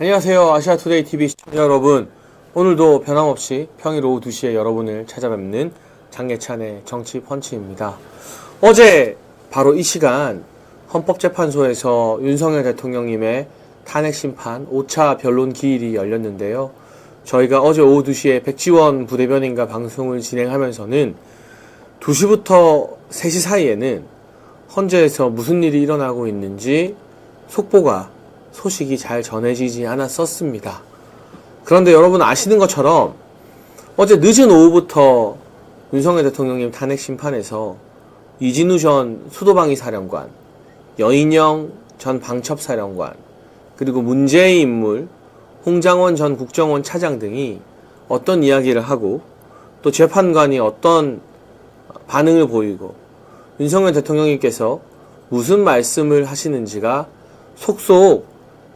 안녕하세요. 아시아투데이 TV 시청자 여러분. 오늘도 변함없이 평일 오후 2시에 여러분을 찾아뵙는 장예찬의 정치펀치입니다. 어제 바로 이 시간 헌법재판소에서 윤석열 대통령님의 탄핵심판 5차 변론 기일이 열렸는데요. 저희가 어제 오후 2시에 백지원 부대변인과 방송을 진행하면서는 2시부터 3시 사이에는 헌재에서 무슨 일이 일어나고 있는지 소식이 잘 전해지지 않았었습니다. 그런데 여러분 아시는 것처럼 어제 늦은 오후부터 윤석열 대통령님 탄핵 심판에서 이진우 전 수도방위 사령관, 여인영 전 방첩사령관, 그리고 문제의 인물 홍장원 전 국정원 차장 등이 어떤 이야기를 하고 또 재판관이 어떤 반응을 보이고 윤석열 대통령님께서 무슨 말씀을 하시는지가 속속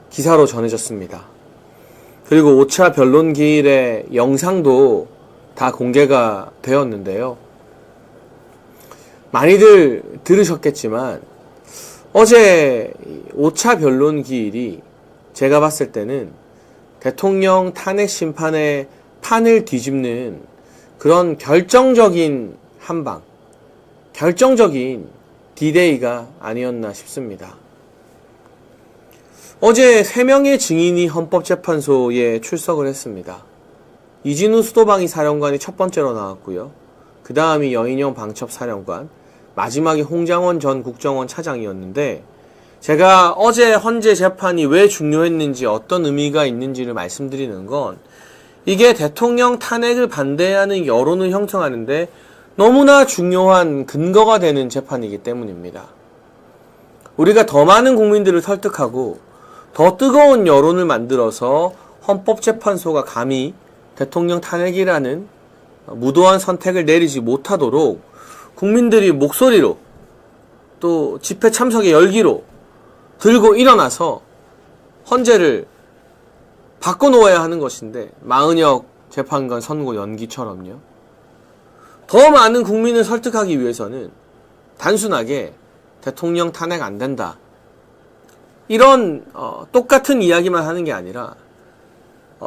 기사로 전해졌습니다. 그리고 5차 변론 기일의 영상도 다 공개가 되었는데요. 많이들 들으셨겠지만 어제 5차 변론 기일이 제가 봤을 때는 대통령 탄핵 심판의 판을 뒤집는 그런 결정적인 한방, 결정적인 디데이가 아니었나 싶습니다. 어제 3명의 증인이 헌법재판소에 출석을 했습니다. 이진우 수도방위 사령관이 첫 번째로 나왔고요. 그 다음이 여인영 방첩사령관, 마지막이 홍장원 전 국정원 차장이었는데 제가 어제 헌재 재판이 왜 중요했는지 어떤 의미가 있는지를 말씀드리는 건 이게 대통령 탄핵을 반대하는 여론을 형성하는데 너무나 중요한 근거가 되는 재판이기 때문입니다. 우리가 더 많은 국민들을 설득하고 더 뜨거운 여론을 만들어서 헌법재판소가 감히 대통령 탄핵이라는 무도한 선택을 내리지 못하도록 국민들이 목소리로 또 집회 참석의 열기로 들고 일어나서 헌재를 바꿔놓아야 하는 것인데 마은혁 재판관 선고 연기처럼요. 더 많은 국민을 설득하기 위해서는 단순하게 대통령 탄핵 안 된다. 이런 똑같은 이야기만 하는 게 아니라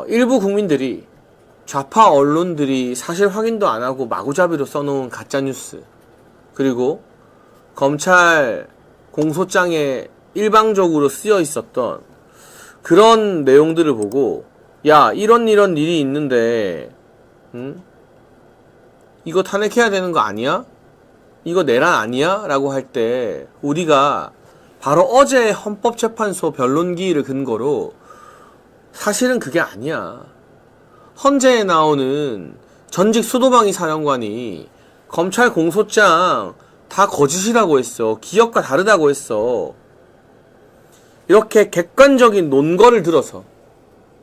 일부 국민들이 좌파 언론들이 사실 확인도 안 하고 마구잡이로 써놓은 가짜뉴스, 그리고 검찰 공소장에 일방적으로 쓰여 있었던 그런 내용들을 보고 야 이런 일이 있는데 이거 탄핵해야 되는 거 아니야? 이거 내란 아니야? 라고 할 때 우리가 바로 어제 헌법재판소 변론기일을 근거로 사실은 그게 아니야. 헌재에 나오는 전직 수도방위 사령관이 검찰 공소장 다 거짓이라고 했어. 기억과 다르다고 했어. 이렇게 객관적인 논거를 들어서,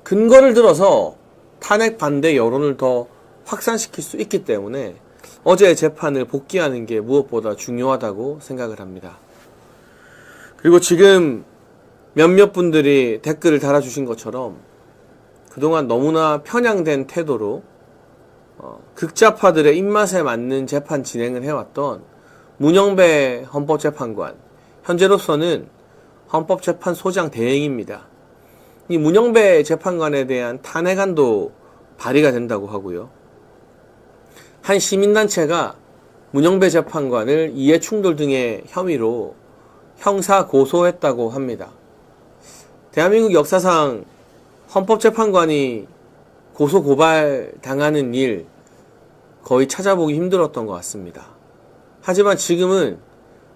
근거를 들어서 탄핵 반대 여론을 더 확산시킬 수 있기 때문에 어제의 재판을 복귀하는 게 무엇보다 중요하다고 생각을 합니다. 그리고 지금 몇몇 분들이 댓글을 달아주신 것처럼 그동안 너무나 편향된 태도로 극좌파들의 입맛에 맞는 재판 진행을 해왔던 문영배 헌법재판관, 현재로서는 헌법재판소장 대행입니다. 이 문영배 재판관에 대한 탄핵안도 발의가 된다고 하고요. 한 시민단체가 문영배 재판관을 이해충돌 등의 혐의로 형사 고소했다고 합니다. 대한민국 역사상 헌법재판관이 고소 고발 당하는 일 거의 찾아보기 힘들었던 것 같습니다. 하지만 지금은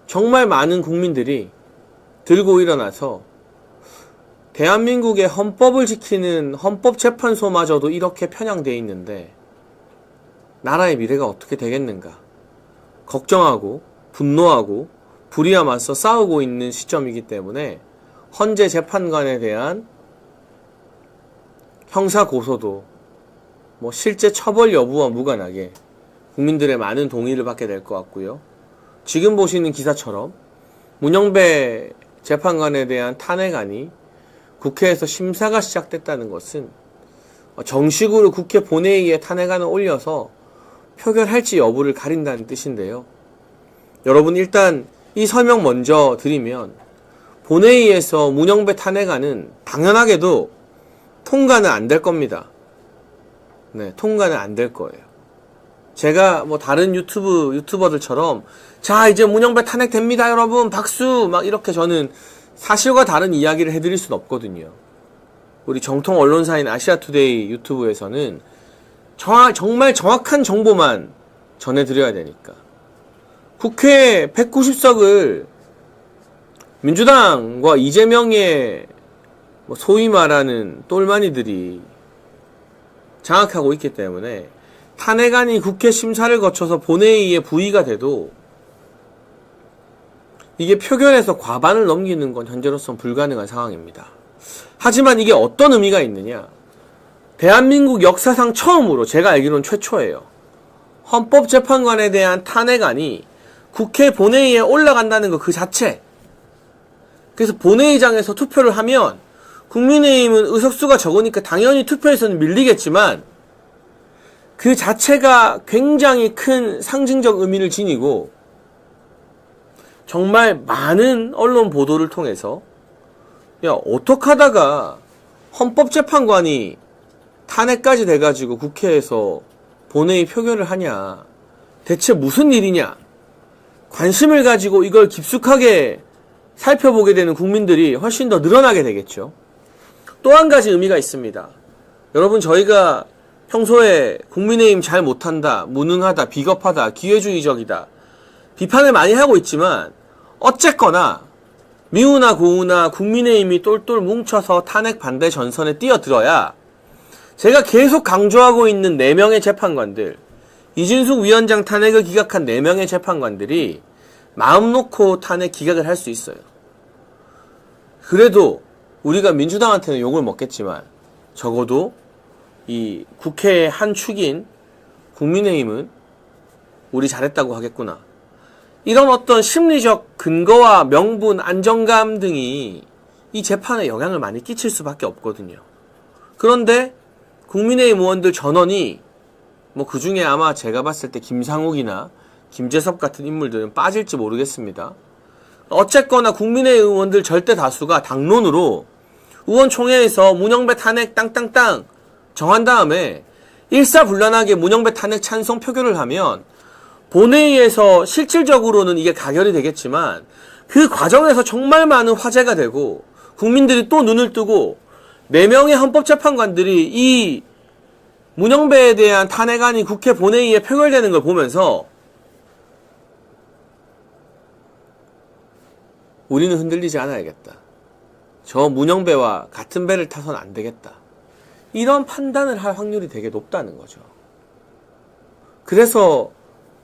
정말 많은 국민들이 들고 일어나서 대한민국의 헌법을 지키는 헌법재판소마저도 이렇게 편향되어 있는데 나라의 미래가 어떻게 되겠는가 걱정하고 분노하고 불의와 맞서 싸우고 있는 시점이기 때문에 헌재 재판관에 대한 형사 고소도 실제 처벌 여부와 무관하게 국민들의 많은 동의를 받게 될 것 같고요. 지금 보시는 기사처럼 문영배 재판관에 대한 탄핵안이 국회에서 심사가 시작됐다는 것은 정식으로 국회 본회의에 탄핵안을 올려서 표결할지 여부를 가린다는 뜻인데요. 여러분 일단 이 설명 먼저 드리면 본회의에서 문영배 탄핵안은 당연하게도 통과는 안 될 겁니다. 네, 통과는 안 될 거예요. 제가 뭐 다른 유튜버들처럼 자 이제 문영배 탄핵됩니다 여러분 박수 막 이렇게 저는 사실과 다른 이야기를 해드릴 수는 없거든요. 우리 정통 언론사인 아시아투데이 유튜브에서는 정말 정확한 정보만 전해드려야 되니까. 국회 190석을 민주당과 이재명의 소위 말하는 똘마니들이 장악하고 있기 때문에 탄핵안이 국회 심사를 거쳐서 본회의에 부의가 돼도 이게 표결에서 과반을 넘기는 건 현재로서는 불가능한 상황입니다. 하지만 이게 어떤 의미가 있느냐. 대한민국 역사상 처음으로 제가 알기로는 최초예요. 헌법재판관에 대한 탄핵안이 국회 본회의에 올라간다는 것 그 자체. 그래서 본회의장에서 투표를 하면 국민의힘은 의석수가 적으니까 당연히 투표에서는 밀리겠지만 그 자체가 굉장히 큰 상징적 의미를 지니고 정말 많은 언론 보도를 통해서 야 어떡하다가 헌법재판관이 탄핵까지 돼가지고 국회에서 본회의 표결을 하냐 대체 무슨 일이냐 관심을 가지고 이걸 깊숙하게 살펴보게 되는 국민들이 훨씬 더 늘어나게 되겠죠. 또 한 가지 의미가 있습니다. 여러분 저희가 평소에 국민의힘 잘 못한다, 무능하다, 비겁하다, 기회주의적이다 비판을 많이 하고 있지만 어쨌거나 미우나 고우나 국민의힘이 똘똘 뭉쳐서 탄핵 반대 전선에 뛰어들어야 제가 계속 강조하고 있는 4명의 재판관들 이진숙 위원장 탄핵을 기각한 4명의 재판관들이 마음 놓고 탄핵 기각을 할 수 있어요. 그래도 우리가 민주당한테는 욕을 먹겠지만 적어도 이 국회의 한 축인 국민의힘은 우리 잘했다고 하겠구나. 이런 어떤 심리적 근거와 명분, 안정감 등이 이 재판에 영향을 많이 끼칠 수밖에 없거든요. 그런데 국민의힘 의원들 전원이 뭐 그 중에 아마 제가 봤을 때 김상욱이나 김재섭 같은 인물들은 빠질지 모르겠습니다. 어쨌거나 국민의힘 의원들 절대 다수가 당론으로 의원총회에서 문영배 탄핵 땅땅땅 정한 다음에 일사불란하게 문영배 탄핵 찬성 표결을 하면 본회의에서 실질적으로는 이게 가결이 되겠지만 그 과정에서 정말 많은 화제가 되고 국민들이 또 눈을 뜨고 4명의 헌법재판관들이 이 문영배에 대한 탄핵안이 국회 본회의에 표결되는 걸 보면서 우리는 흔들리지 않아야겠다. 저 문영배와 같은 배를 타선 안 되겠다. 이런 판단을 할 확률이 되게 높다는 거죠. 그래서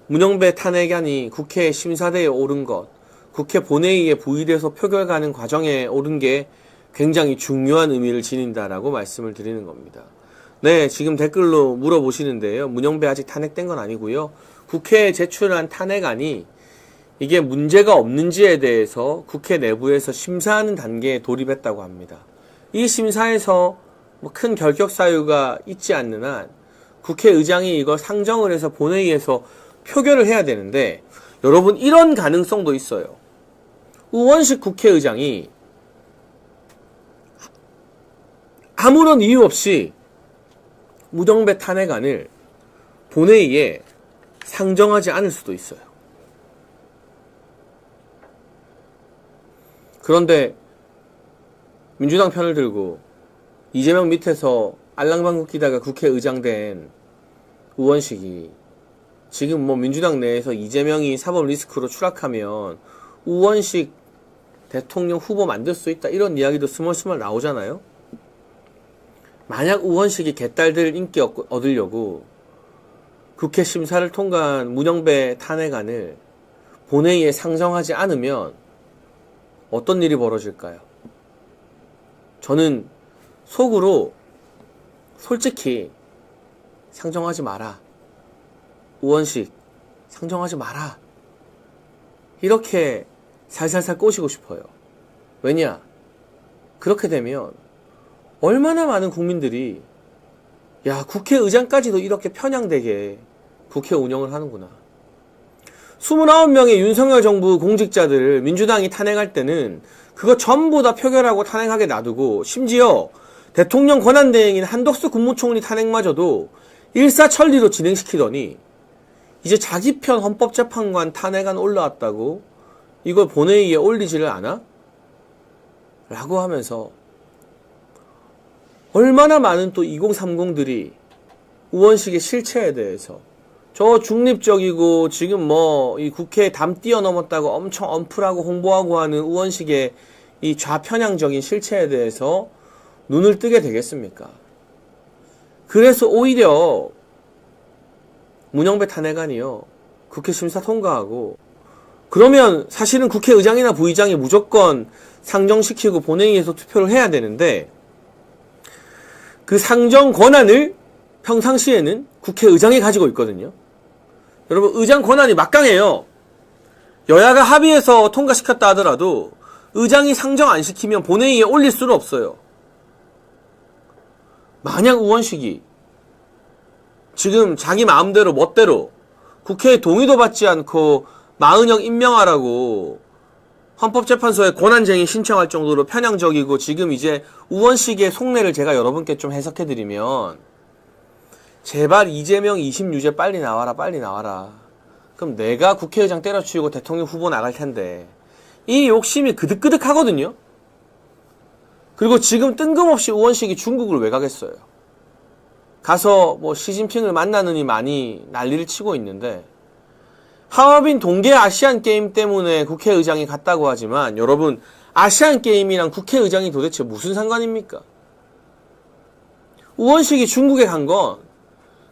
문영배 탄핵안이 국회 심사대에 오른 것, 국회 본회의에 부의돼서 표결 가는 과정에 오른 게 굉장히 중요한 의미를 지닌다라고 말씀을 드리는 겁니다. 네, 지금 댓글로 물어보시는데요. 문영배 아직 탄핵된 건 아니고요. 국회에 제출한 탄핵안이 이게 문제가 없는지에 대해서 국회 내부에서 심사하는 단계에 돌입했다고 합니다. 이 심사에서 뭐 큰 결격 사유가 있지 않는 한 국회의장이 이걸 상정을 해서 본회의에서 표결을 해야 되는데 여러분 이런 가능성도 있어요. 우원식 국회의장이 아무런 이유 없이 문영배 탄핵안을 본회의에 상정하지 않을 수도 있어요. 그런데 민주당 편을 들고 이재명 밑에서 알랑방귀 끼다가 국회의장 된 우원식이 지금 뭐 민주당 내에서 이재명이 사법 리스크로 추락하면 우원식 대통령 후보 만들 수 있다 이런 이야기도 스멀스멀 나오잖아요. 만약 우원식이 개딸들 인기 얻으려고 국회 심사를 통과한 문영배 탄핵안을 본회의에 상정하지 않으면 어떤 일이 벌어질까요? 저는 속으로 솔직히 상정하지 마라. 우원식 상정하지 마라. 이렇게 살살살 꼬시고 싶어요. 왜냐? 그렇게 되면 얼마나 많은 국민들이 야 국회의장까지도 이렇게 편향되게 국회 운영을 하는구나. 29명의 윤석열 정부 공직자들을 민주당이 탄핵할 때는 그거 전부 다 표결하고 탄핵하게 놔두고 심지어 대통령 권한대행인 한덕수 국무총리 탄핵마저도 일사천리로 진행시키더니 이제 자기 편 헌법재판관 탄핵안 올라왔다고 이걸 본회의에 올리지를 않아? 라고 하면서 얼마나 많은 또 2030들이 우원식의 실체에 대해서 저 중립적이고 지금 뭐 이 국회에 담 뛰어넘었다고 엄청 언플하고 홍보하고 하는 우원식의 이 좌편향적인 실체에 대해서 눈을 뜨게 되겠습니까? 그래서 오히려 문영배 탄핵안이요, 국회 심사 통과하고 그러면 사실은 국회의장이나 부의장이 무조건 상정시키고 본회의에서 투표를 해야 되는데 그 상정 권한을 평상시에는 국회의장이 가지고 있거든요. 여러분, 의장 권한이 막강해요. 여야가 합의해서 통과시켰다 하더라도 의장이 상정 안 시키면 본회의에 올릴 수는 없어요. 만약 우원식이 지금 자기 마음대로 멋대로 국회의 동의도 받지 않고 마은영 임명하라고 헌법재판소에 권한쟁의 신청할 정도로 편향적이고 지금 이제 우원식의 속내를 제가 여러분께 좀 해석해드리면 제발 이재명 20유죄 빨리 나와라 빨리 나와라. 그럼 내가 국회의장 때려치우고 대통령 후보 나갈 텐데 이 욕심이 그득그득 하거든요. 그리고 지금 뜬금없이 우원식이 중국을 왜 가겠어요. 가서 뭐 시진핑을 만나느니 많이 난리를 치고 있는데 하얼빈 동계 아시안게임 때문에 국회의장이 갔다고 하지만 여러분, 아시안게임이랑 국회의장이 도대체 무슨 상관입니까? 우원식이 중국에 간 건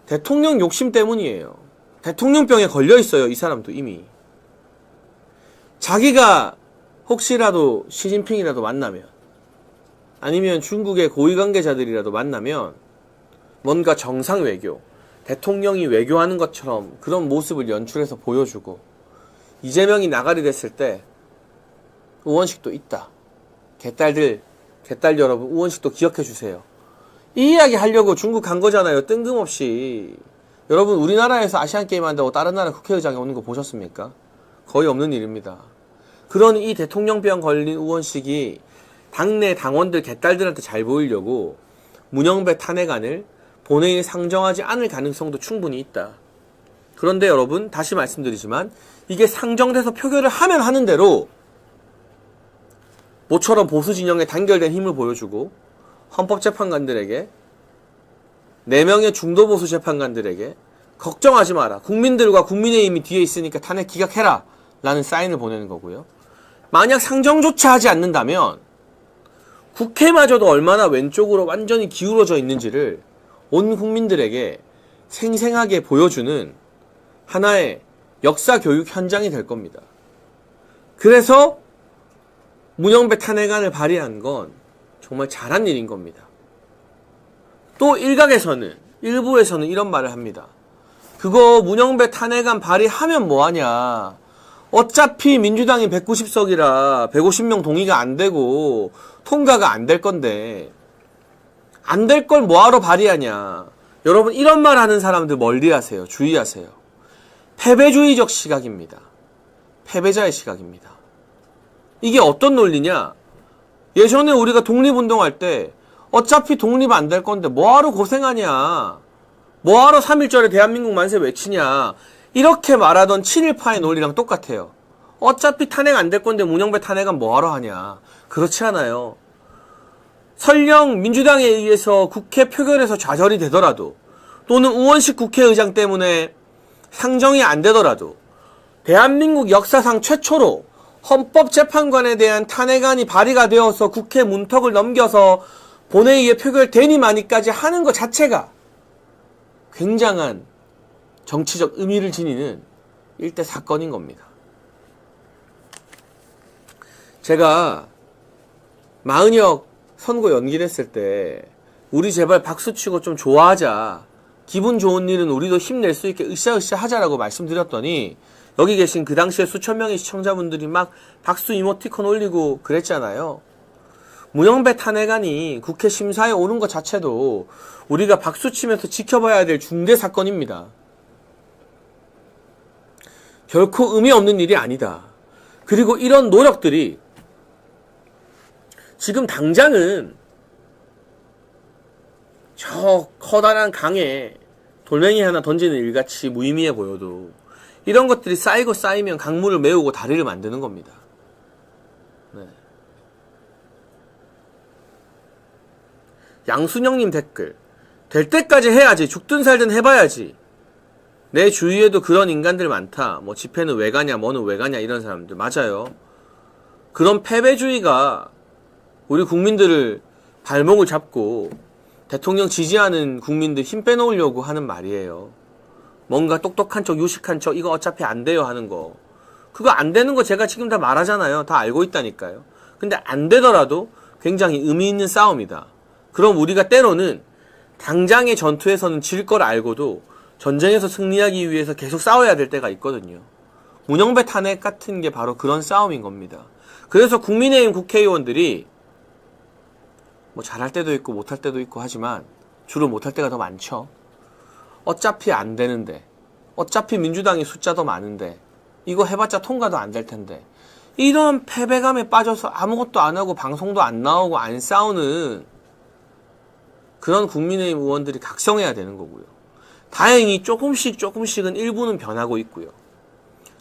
대통령 욕심 때문이에요. 대통령병에 걸려있어요, 이 사람도 이미. 자기가 혹시라도 시진핑이라도 만나면 아니면 중국의 고위관계자들이라도 만나면 뭔가 정상 외교, 대통령이 외교하는 것처럼 그런 모습을 연출해서 보여주고 이재명이 나가리 됐을 때 우원식도 있다. 개딸 여러분, 우원식도 기억해 주세요. 이 이야기 하려고 중국 간 거잖아요. 뜬금없이. 여러분, 우리나라에서 아시안게임 한다고 다른 나라 국회의장이 오는 거 보셨습니까? 거의 없는 일입니다. 그런 이 대통령병 걸린 우원식이 당내 당원들 개딸들한테 잘 보이려고 문영배 탄핵안을 본회의에 상정하지 않을 가능성도 충분히 있다. 그런데 여러분, 다시 말씀드리지만 이게 상정돼서 표결을 하면 하는 대로 모처럼 보수 진영에 단결된 힘을 보여주고 헌법재판관들에게 4명의 중도 보수 재판관들에게 걱정하지 마라. 국민들과 국민의힘이 뒤에 있으니까 탄핵 기각해라. 라는 사인을 보내는 거고요. 만약 상정조차 하지 않는다면 국회마저도 얼마나 왼쪽으로 완전히 기울어져 있는지를 온 국민들에게 생생하게 보여주는 하나의 역사 교육 현장이 될 겁니다. 그래서 문영배 탄핵안을 발의한 건 정말 잘한 일인 겁니다. 또 일부에서는 이런 말을 합니다. 그거 문영배 탄핵안 발의하면 뭐하냐. 어차피 민주당이 190석이라 150명 동의가 안 되고 통과가 안 될 건데 안 될 걸 뭐하러 발의하냐. 여러분, 이런 말 하는 사람들 멀리하세요. 주의하세요. 패배주의적 시각입니다. 패배자의 시각입니다. 이게 어떤 논리냐. 예전에 우리가 독립운동할 때 어차피 독립 안 될 건데 뭐하러 고생하냐. 뭐하러 3.1절에 대한민국 만세 외치냐. 이렇게 말하던 친일파의 논리랑 똑같아요. 어차피 탄핵 안 될 건데 문영배 탄핵은 뭐하러 하냐. 그렇지 않아요. 설령 민주당에 의해서 국회 표결에서 좌절이 되더라도 또는 우원식 국회의장 때문에 상정이 안 되더라도 대한민국 역사상 최초로 헌법재판관에 대한 탄핵안이 발의가 되어서 국회 문턱을 넘겨서 본회의에 표결되니마니까지 하는 것 자체가 굉장한 정치적 의미를 지니는 일대 사건인 겁니다. 제가 마은혁 선거 연기했을 때 우리 제발 박수치고 좀 좋아하자. 기분 좋은 일은 우리도 힘낼 수 있게 으쌰으쌰 하자라고 말씀드렸더니 여기 계신 그 당시에 수천 명의 시청자분들이 막 박수 이모티콘 올리고 그랬잖아요. 문영배 탄핵안이 국회 심사에 오는 것 자체도 우리가 박수치면서 지켜봐야 될 중대 사건입니다. 결코 의미 없는 일이 아니다. 그리고 이런 노력들이 지금 당장은 저 커다란 강에 돌멩이 하나 던지는 일같이 무의미해 보여도 이런 것들이 쌓이고 쌓이면 강물을 메우고 다리를 만드는 겁니다. 네. 양순영님 댓글. 될 때까지 해야지. 죽든 살든 해봐야지. 내 주위에도 그런 인간들 많다. 뭐 집회는 왜 가냐, 뭐는 왜 가냐 이런 사람들. 맞아요. 그런 패배주의가 우리 국민들을 발목을 잡고 대통령 지지하는 국민들 힘 빼놓으려고 하는 말이에요. 뭔가 똑똑한 척, 유식한 척, 이거 어차피 안 돼요 하는 거. 그거 안 되는 거 제가 지금 다 말하잖아요. 다 알고 있다니까요. 근데 안 되더라도 굉장히 의미 있는 싸움이다. 그럼 우리가 때로는 당장의 전투에서는 질 걸 알고도 전쟁에서 승리하기 위해서 계속 싸워야 될 때가 있거든요. 문영배 탄핵 같은 게 바로 그런 싸움인 겁니다. 그래서 국민의힘 국회의원들이 뭐 잘할 때도 있고 못할 때도 있고 하지만 주로 못할 때가 더 많죠. 어차피 안 되는데, 어차피 민주당이 숫자도 많은데, 이거 해봤자 통과도 안 될 텐데, 이런 패배감에 빠져서 아무것도 안 하고 방송도 안 나오고 안 싸우는 그런 국민의힘 의원들이 각성해야 되는 거고요. 다행히 조금씩은 일부는 변하고 있고요.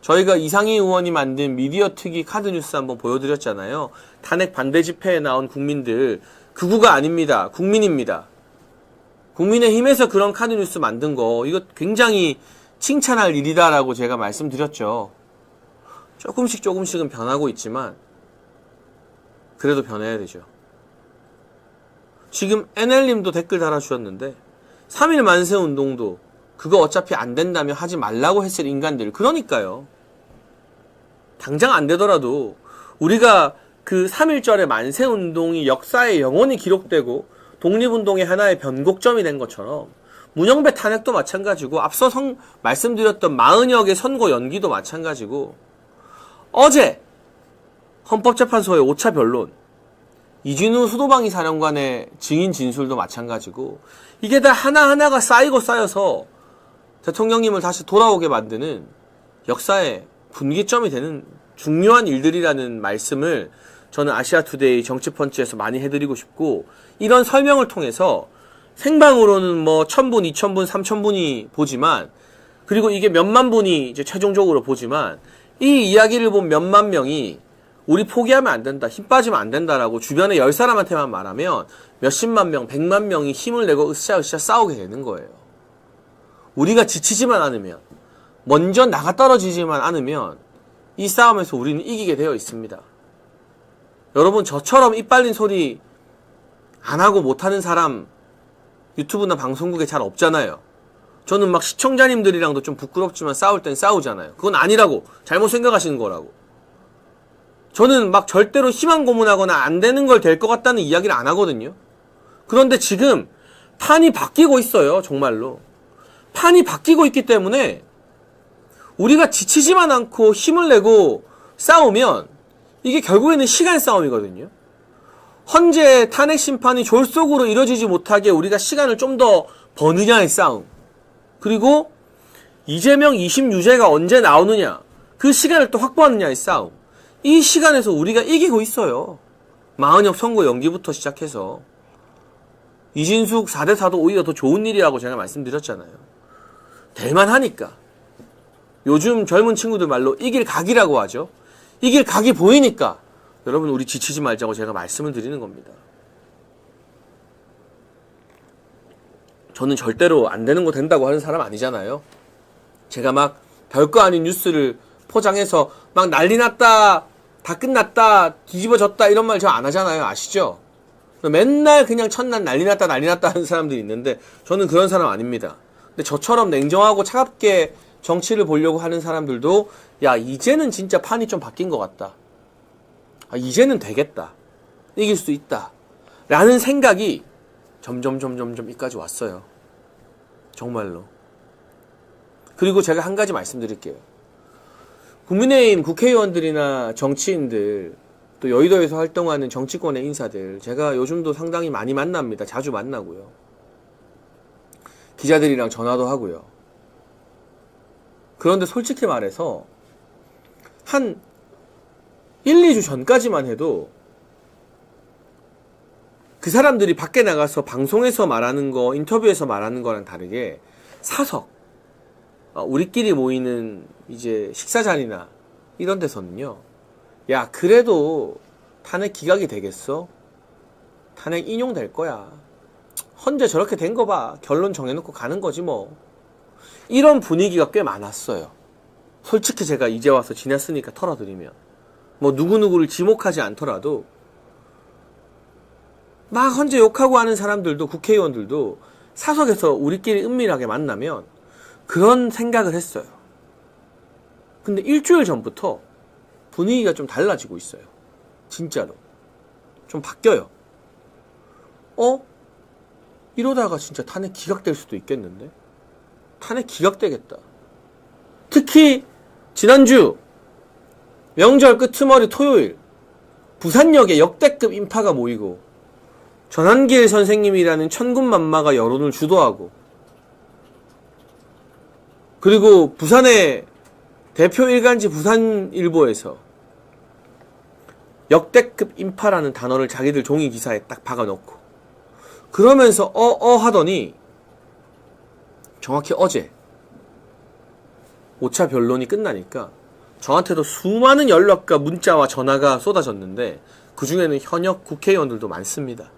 저희가 이상희 의원이 만든 미디어 특위 카드뉴스 한번 보여드렸잖아요. 탄핵 반대 집회에 나온 국민들, 극우가 아닙니다. 국민입니다. 국민의힘에서 그런 카드뉴스 만든 거, 이거 굉장히 칭찬할 일이다라고 제가 말씀드렸죠. 조금씩은 변하고 있지만 그래도 변해야 되죠. 지금 NL님도 댓글 달아주셨는데 3.1 만세 운동도 그거 어차피 안 된다며 하지 말라고 했을 인간들. 그러니까요. 당장 안 되더라도 우리가 그 3.1절의 만세 운동이 역사에 영원히 기록되고 독립운동의 하나의 변곡점이 된 것처럼 문영배 탄핵도 마찬가지고 앞서 말씀드렸던 40여 선고 연기도 마찬가지고 어제 헌법재판소의 5차 변론 이진우 수도방위 사령관의 증인 진술도 마찬가지고 이게 다 하나하나가 쌓이고 쌓여서 대통령님을 다시 돌아오게 만드는 역사의 분기점이 되는 중요한 일들이라는 말씀을 저는 아시아투데이 정치펀치에서 많이 해드리고 싶고 이런 설명을 통해서 생방으로는 뭐 1000분, 2000분, 3000분이 보지만 그리고 이게 몇만 분이 이제 최종적으로 보지만 이 이야기를 본 몇만 명이 우리 포기하면 안 된다, 힘 빠지면 안 된다라고 주변에 10사람한테만 말하면 몇십만 명, 100만 명이 힘을 내고 으쌰으쌰 싸우게 되는 거예요. 우리가 지치지만 않으면, 먼저 나가 떨어지지만 않으면 이 싸움에서 우리는 이기게 되어 있습니다. 여러분, 저처럼 입 빨린 소리 안 하고 못하는 사람 유튜브나 방송국에 잘 없잖아요. 저는 막 시청자님들이랑도 좀 부끄럽지만 싸울 땐 싸우잖아요. 그건 아니라고, 잘못 생각하시는 거라고. 저는 막 절대로 희망 고문하거나 안 되는 걸 될 것 같다는 이야기를 안 하거든요. 그런데 지금 판이 바뀌고 있어요. 정말로. 판이 바뀌고 있기 때문에 우리가 지치지만 않고 힘을 내고 싸우면 이게 결국에는 시간 싸움이거든요. 헌재 탄핵 심판이 졸속으로 이루어지지 못하게 우리가 시간을 좀 더 버느냐의 싸움. 그리고 이재명 2심 유죄가 언제 나오느냐, 그 시간을 또 확보하느냐의 싸움. 이 시간에서 우리가 이기고 있어요. 마흔역 선거 연기부터 시작해서 이진숙 4대4도 오히려 더 좋은 일이라고 제가 말씀드렸잖아요. 될만하니까. 요즘 젊은 친구들 말로 이길 각이라고 하죠. 이길 각이 보이니까 여러분 우리 지치지 말자고 제가 말씀을 드리는 겁니다. 저는 절대로 안 되는 거 된다고 하는 사람 아니잖아요. 제가 막 별거 아닌 뉴스를 포장해서 막 난리 났다, 다 끝났다, 뒤집어졌다 이런 말 저 안 하잖아요. 아시죠? 맨날 그냥 첫날 난리 났다 하는 사람들이 있는데 저는 그런 사람 아닙니다. 근데 저처럼 냉정하고 차갑게 정치를 보려고 하는 사람들도 야, 이제는 진짜 판이 좀 바뀐 것 같다. 아, 이제는 되겠다. 이길 수 있다. 라는 생각이 점점 이까지 왔어요. 정말로. 그리고 제가 한 가지 말씀드릴게요. 국민의힘 국회의원들이나 정치인들, 또 여의도에서 활동하는 정치권의 인사들, 제가 요즘도 상당히 많이 만납니다. 자주 만나고요. 기자들이랑 전화도 하고요. 그런데 솔직히 말해서 한 1, 2주 전까지만 해도 그 사람들이 밖에 나가서 방송에서 말하는 거, 인터뷰에서 말하는 거랑 다르게 사석, 우리끼리 모이는 이제 식사 자리나 이런 데서는요, 야, 그래도 탄핵 기각이 되겠어? 탄핵 인용될 거야. 헌재 저렇게 된 거 봐. 결론 정해놓고 가는 거지 뭐. 이런 분위기가 꽤 많았어요. 솔직히 제가 이제 와서 지냈으니까 털어드리면. 뭐 누구누구를 지목하지 않더라도 막 헌재 욕하고 하는 사람들도, 국회의원들도 사석에서 우리끼리 은밀하게 만나면 그런 생각을 했어요. 근데 일주일 전부터 분위기가 좀 달라지고 있어요. 진짜로. 좀 바뀌어요. 이러다가 진짜 탄핵 기각될 수도 있겠는데? 탄핵 기각되겠다. 특히 지난주 명절 끄트머리 토요일 부산역에 역대급 인파가 모이고 전한길 선생님이라는 천군만마가 여론을 주도하고, 그리고 부산의 대표 일간지 부산일보에서 역대급 인파라는 단어를 자기들 종이 기사에 딱 박아놓고, 그러면서 하더니 정확히 어제 5차 변론이 끝나니까 저한테도 수많은 연락과 문자와 전화가 쏟아졌는데, 그 중에는 현역 국회의원들도 많습니다.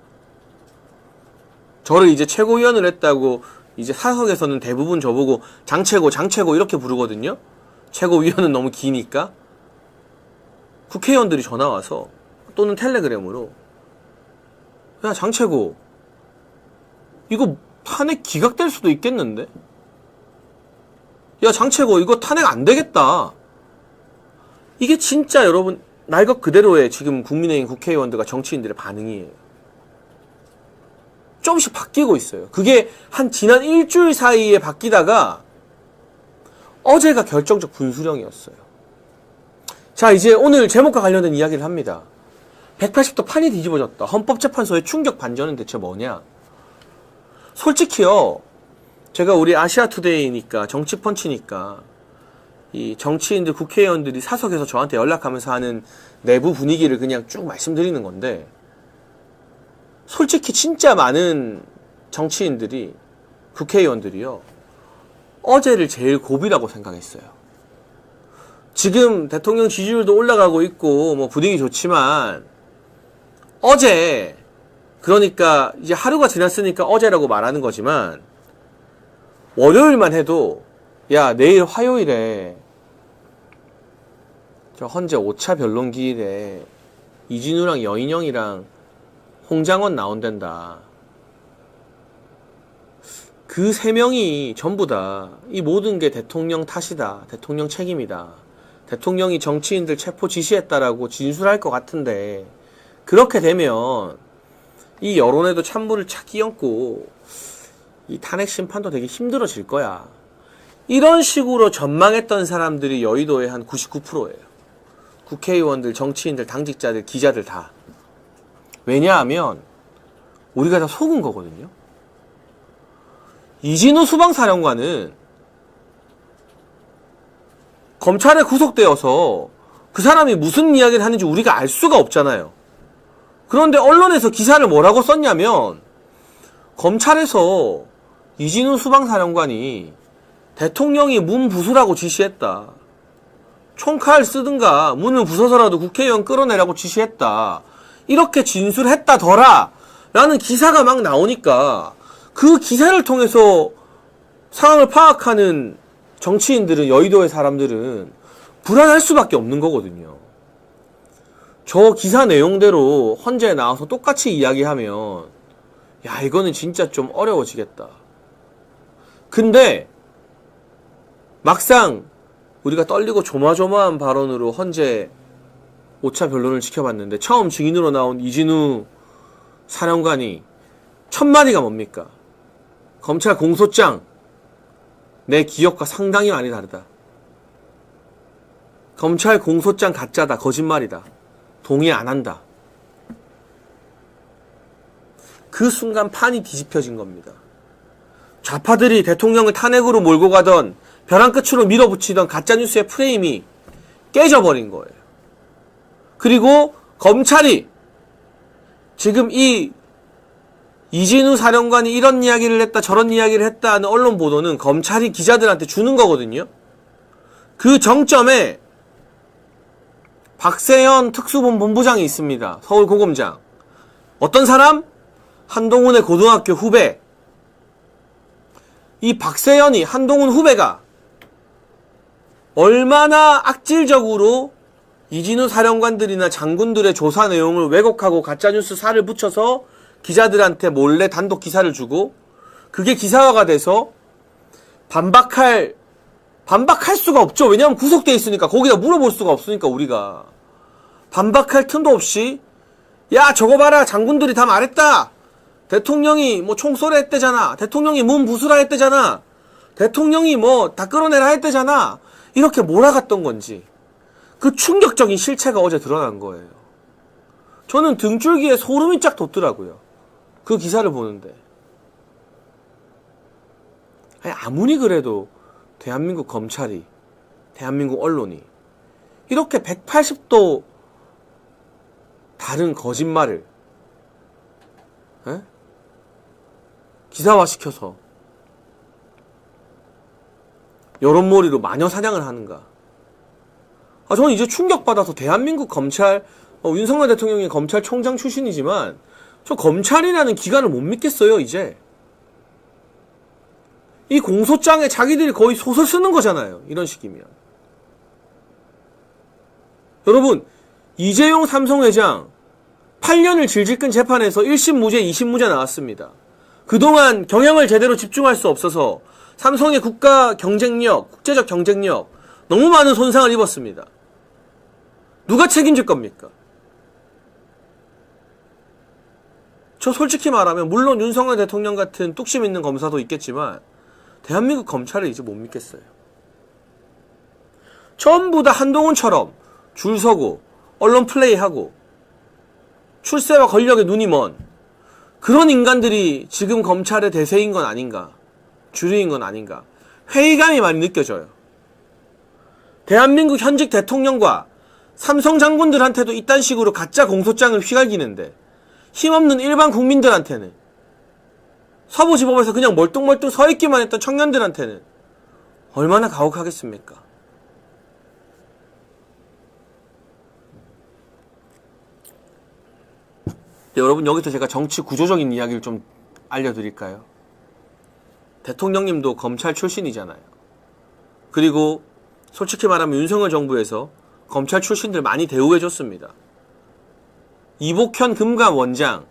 저를 이제 최고위원을 했다고 이제 사석에서는 대부분 저보고 장최고 이렇게 부르거든요. 최고위원은 너무 기니까. 국회의원들이 전화와서 또는 텔레그램으로, 야, 장최고, 이거 탄핵 기각될 수도 있겠는데? 야, 장최고, 이거 탄핵 안 되겠다. 이게 진짜 여러분 날 것 그대로의 지금 국민의힘 국회의원들과 정치인들의 반응이에요. 조금씩 바뀌고 있어요. 그게 한 지난 일주일 사이에 바뀌다가 어제가 결정적 분수령이었어요. 자, 이제 오늘 제목과 관련된 이야기를 합니다. 180도 판이 뒤집어졌다. 헌법재판소의 충격 반전은 대체 뭐냐? 솔직히요, 제가 우리 아시아투데이니까, 정치펀치니까, 이 정치인들, 국회의원들이 사석에서 저한테 연락하면서 하는 내부 분위기를 그냥 쭉 말씀드리는 건데, 솔직히 진짜 많은 정치인들이, 국회의원들이요, 어제를 제일 고비라고 생각했어요. 지금 대통령 지지율도 올라가고 있고 뭐 분위기 좋지만, 어제, 그러니까 이제 하루가 지났으니까 어제라고 말하는 거지만, 월요일만 해도 야, 내일 화요일에 저 헌재 5차 변론 기일에 이진우랑 여인영이랑 홍장원 나온댄다. 그 세 명이 전부 다 이 모든 게 대통령 탓이다. 대통령 책임이다. 대통령이 정치인들 체포 지시했다라고 진술할 것 같은데, 그렇게 되면 이 여론에도 찬물을 착 끼얹고 이 탄핵 심판도 되게 힘들어질 거야. 이런 식으로 전망했던 사람들이 여의도의 한 99%예요. 국회의원들, 정치인들, 당직자들, 기자들 다. 왜냐하면 우리가 다 속은 거거든요. 이진우 수방사령관은 검찰에 구속되어서 그 사람이 무슨 이야기를 하는지 우리가 알 수가 없잖아요. 그런데 언론에서 기사를 뭐라고 썼냐면, 검찰에서 이진우 수방사령관이 대통령이 문 부수라고 지시했다. 총칼 쓰든가 문을 부숴서라도 국회의원 끌어내라고 지시했다. 이렇게 진술했다더라 라는 기사가 막 나오니까, 그 기사를 통해서 상황을 파악하는 정치인들은, 여의도의 사람들은 불안할 수밖에 없는 거거든요. 저 기사 내용대로 헌재에 나와서 똑같이 이야기하면, 야, 이거는 진짜 좀 어려워지겠다. 근데 막상 우리가 떨리고 조마조마한 발언으로 헌재 5차 변론을 지켜봤는데, 처음 증인으로 나온 이진우 사령관이 첫 마디가 뭡니까? 검찰 공소장, 내 기억과 상당히 많이 다르다. 검찰 공소장 가짜다. 거짓말이다. 동의 안 한다. 그 순간 판이 뒤집혀진 겁니다. 좌파들이 대통령을 탄핵으로 몰고 가던, 벼랑 끝으로 밀어붙이던 가짜뉴스의 프레임이 깨져버린 거예요. 그리고 검찰이 지금 이 이진우 사령관이 이런 이야기를 했다 저런 이야기를 했다 하는 언론 보도는 검찰이 기자들한테 주는 거거든요. 그 정점에 박세현 특수본부장이 있습니다. 서울고검장. 어떤 사람? 한동훈의 고등학교 후배. 이 박세현이 한동훈 후배가 얼마나 악질적으로 이진우 사령관들이나 장군들의 조사 내용을 왜곡하고 가짜뉴스 살을 붙여서 기자들한테 몰래 단독 기사를 주고 그게 기사화가 돼서 반박할 수가 없죠. 왜냐하면 구속돼 있으니까 거기다 물어볼 수가 없으니까 우리가 반박할 틈도 없이 야 저거 봐라 장군들이 다 말했다. 대통령이 뭐 총쏘라 했대잖아. 대통령이 문 부수라 했대잖아. 대통령이 뭐 다 끌어내라 했대잖아. 이렇게 몰아갔던 건지 그 충격적인 실체가 어제 드러난 거예요. 저는 등줄기에 소름이 쫙 돋더라고요. 그 기사를 보는데. 아무리 그래도 대한민국 검찰이, 대한민국 언론이 이렇게 180도 다른 거짓말을 기사화시켜서 여론몰이로 마녀 사냥을 하는가. 저는 이제 충격받아서 대한민국 검찰, 윤석열 대통령이 검찰총장 출신이지만 저 검찰이라는 기관을 못 믿겠어요. 이제 이 공소장에 자기들이 거의 소설 쓰는 거잖아요. 이런 식이면. 여러분 이재용 삼성회장 8년을 질질 끈 재판에서 1심 무죄 2심 무죄 나왔습니다. 그동안 경영을 제대로 집중할 수 없어서 삼성의 국가 경쟁력, 국제적 경쟁력 너무 많은 손상을 입었습니다. 누가 책임질 겁니까? 저 솔직히 말하면 물론 윤석열 대통령 같은 뚝심 있는 검사도 있겠지만 대한민국 검찰을 이제 못 믿겠어요. 전부 다 한동훈처럼 줄 서고 언론 플레이하고 출세와 권력에 눈이 먼 그런 인간들이 지금 검찰의 대세인 건 아닌가, 주류인 건 아닌가, 회의감이 많이 느껴져요. 대한민국 현직 대통령과 삼성 장군들한테도 이딴 식으로 가짜 공소장을 휘갈기는데 힘없는 일반 국민들한테는, 서부지법에서 그냥 멀뚱멀뚱 서있기만 했던 청년들한테는 얼마나 가혹하겠습니까? 네, 여러분 여기서 제가 정치 구조적인 이야기를 좀 알려드릴까요? 대통령님도 검찰 출신이잖아요. 그리고 솔직히 말하면 윤석열 정부에서 검찰 출신들 많이 대우해줬습니다. 이복현 금감원장,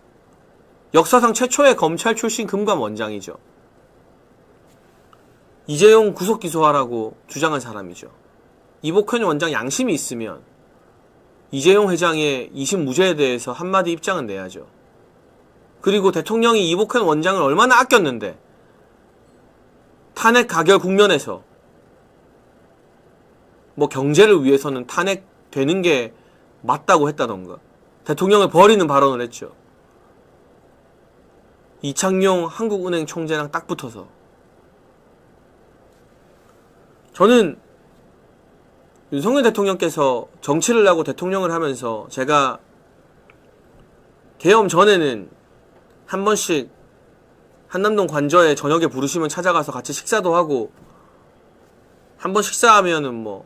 역사상 최초의 검찰 출신 금감원장이죠. 이재용 구속기소하라고 주장한 사람이죠. 이복현 원장 양심이 있으면 이재용 회장의 2심 무죄에 대해서 한마디 입장은 내야죠. 그리고 대통령이 이복현 원장을 얼마나 아꼈는데 탄핵 가결 국면에서 뭐 경제를 위해서는 탄핵되는 게 맞다고 했다던가 대통령을 버리는 발언을 했죠. 이창용 한국은행 총재랑 딱 붙어서. 저는 윤석열 대통령께서 정치를 하고 대통령을 하면서 제가 계엄 전에는 한 번씩 한남동 관저에 저녁에 부르시면 찾아가서 같이 식사도 하고, 한 번 식사하면은 뭐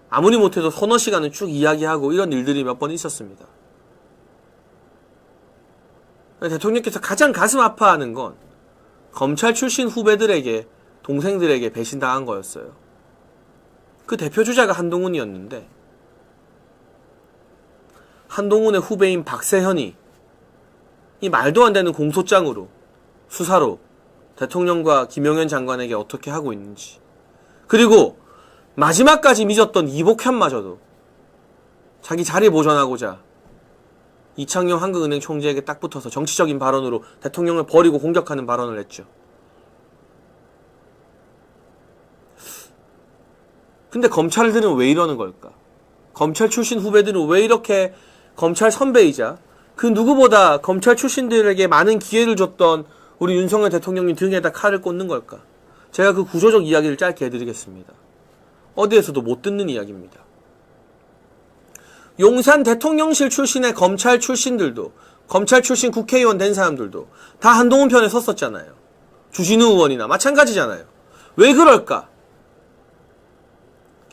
아무리 못해도 서너 시간은 쭉 이야기하고 이런 일들이 몇 번 있었습니다. 대통령께서 가장 가슴 아파하는 건 검찰 출신 후배들에게, 동생들에게 배신당한 거였어요. 그 대표주자가 한동훈이었는데 한동훈의 후배인 박세현이 이 말도 안 되는 공소장으로, 수사로 대통령과 김용현 장관에게 어떻게 하고 있는지, 그리고 마지막까지 믿었던 이복현마저도 자기 자리 보존하고자 이창용 한국은행 총재에게 딱 붙어서 정치적인 발언으로 대통령을 버리고 공격하는 발언을 했죠. 근데 검찰들은 왜 이러는 걸까? 검찰 출신 후배들은 왜 이렇게 검찰 선배이자 그 누구보다 검찰 출신들에게 많은 기회를 줬던 우리 윤석열 대통령님 등에다 칼을 꽂는 걸까? 제가 그 구조적 이야기를 짧게 해드리겠습니다. 어디에서도 못 듣는 이야기입니다. 용산 대통령실 출신의 검찰 출신들도 검찰 출신 국회의원 된 사람들도 다 한동훈 편에 섰었잖아요. 주진우 의원이나 마찬가지잖아요. 왜 그럴까?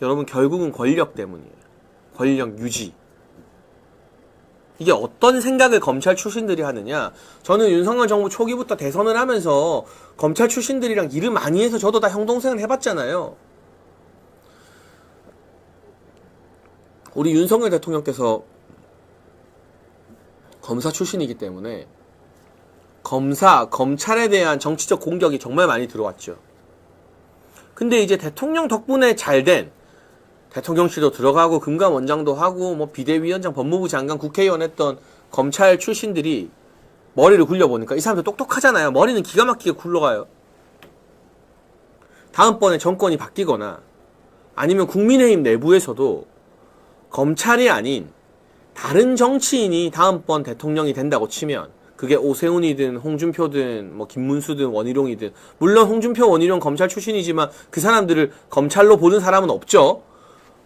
여러분, 결국은 권력 때문이에요. 권력 유지. 이게 어떤 생각을 검찰 출신들이 하느냐. 저는 윤석열 정부 초기부터 대선을 하면서 검찰 출신들이랑 일을 많이 해서 저도 다 형동생을 해봤잖아요. 우리 윤석열 대통령께서 검사 출신이기 때문에 검찰에 대한 정치적 공격이 정말 많이 들어왔죠. 근데 이제 대통령 덕분에 잘된, 대통령실도 들어가고 금감원장도 하고 뭐 비대위원장, 법무부 장관, 국회의원 했던 검찰 출신들이 머리를 굴려보니까 이 사람들 똑똑하잖아요. 머리는 기가 막히게 굴러가요. 다음번에 정권이 바뀌거나 아니면 국민의힘 내부에서도 검찰이 아닌 다른 정치인이 다음번 대통령이 된다고 치면, 그게 오세훈이든 홍준표든 뭐 김문수든 원희룡이든, 물론 홍준표, 원희룡 검찰 출신이지만 그 사람들을 검찰로 보는 사람은 없죠.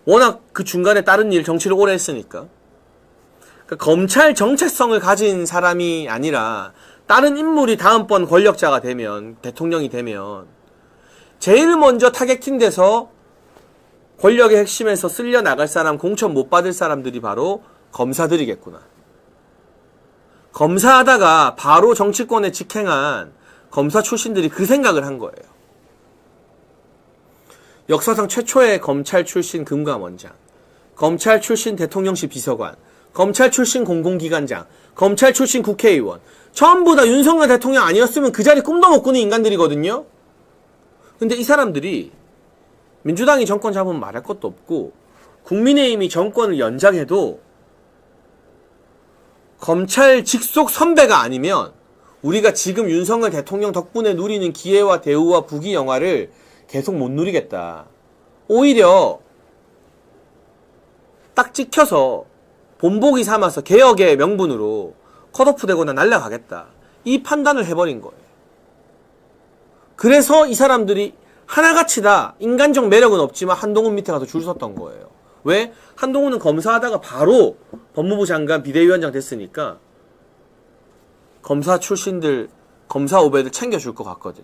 워낙 그 중간에 다른 일, 정치를 오래 했으니까. 그러니까 검찰 정체성을 가진 사람이 아니라 다른 인물이 다음번 권력자가 되면, 대통령이 되면 제일 먼저 타겟팅 돼서 권력의 핵심에서 쓸려 나갈 사람, 공천 못 받을 사람들이 바로 검사들이겠구나. 검사하다가 바로 정치권에 직행한 검사 출신들이 그 생각을 한 거예요. 역사상 최초의 검찰 출신 금감원장, 검찰 출신 대통령실 비서관, 검찰 출신 공공기관장, 검찰 출신 국회의원, 전부 다 윤석열 대통령 아니었으면 그 자리 꿈도 못 꾸는 인간들이거든요. 근데 이 사람들이 민주당이 정권 잡으면 말할 것도 없고 국민의힘이 정권을 연장해도 검찰 직속 선배가 아니면 우리가 지금 윤석열 대통령 덕분에 누리는 기회와 대우와 부귀 영화를 계속 못 누리겠다. 오히려 딱 찍혀서 본보기 삼아서 개혁의 명분으로 컷오프 되거나 날아가겠다. 이 판단을 해버린 거예요. 그래서 이 사람들이 하나같이 다 인간적 매력은 없지만 한동훈 밑에 가서 줄 섰던 거예요. 왜? 한동훈은 검사하다가 바로 법무부 장관, 비대위원장 됐으니까 검사 출신들, 검사 후배들 챙겨줄 것 같거든.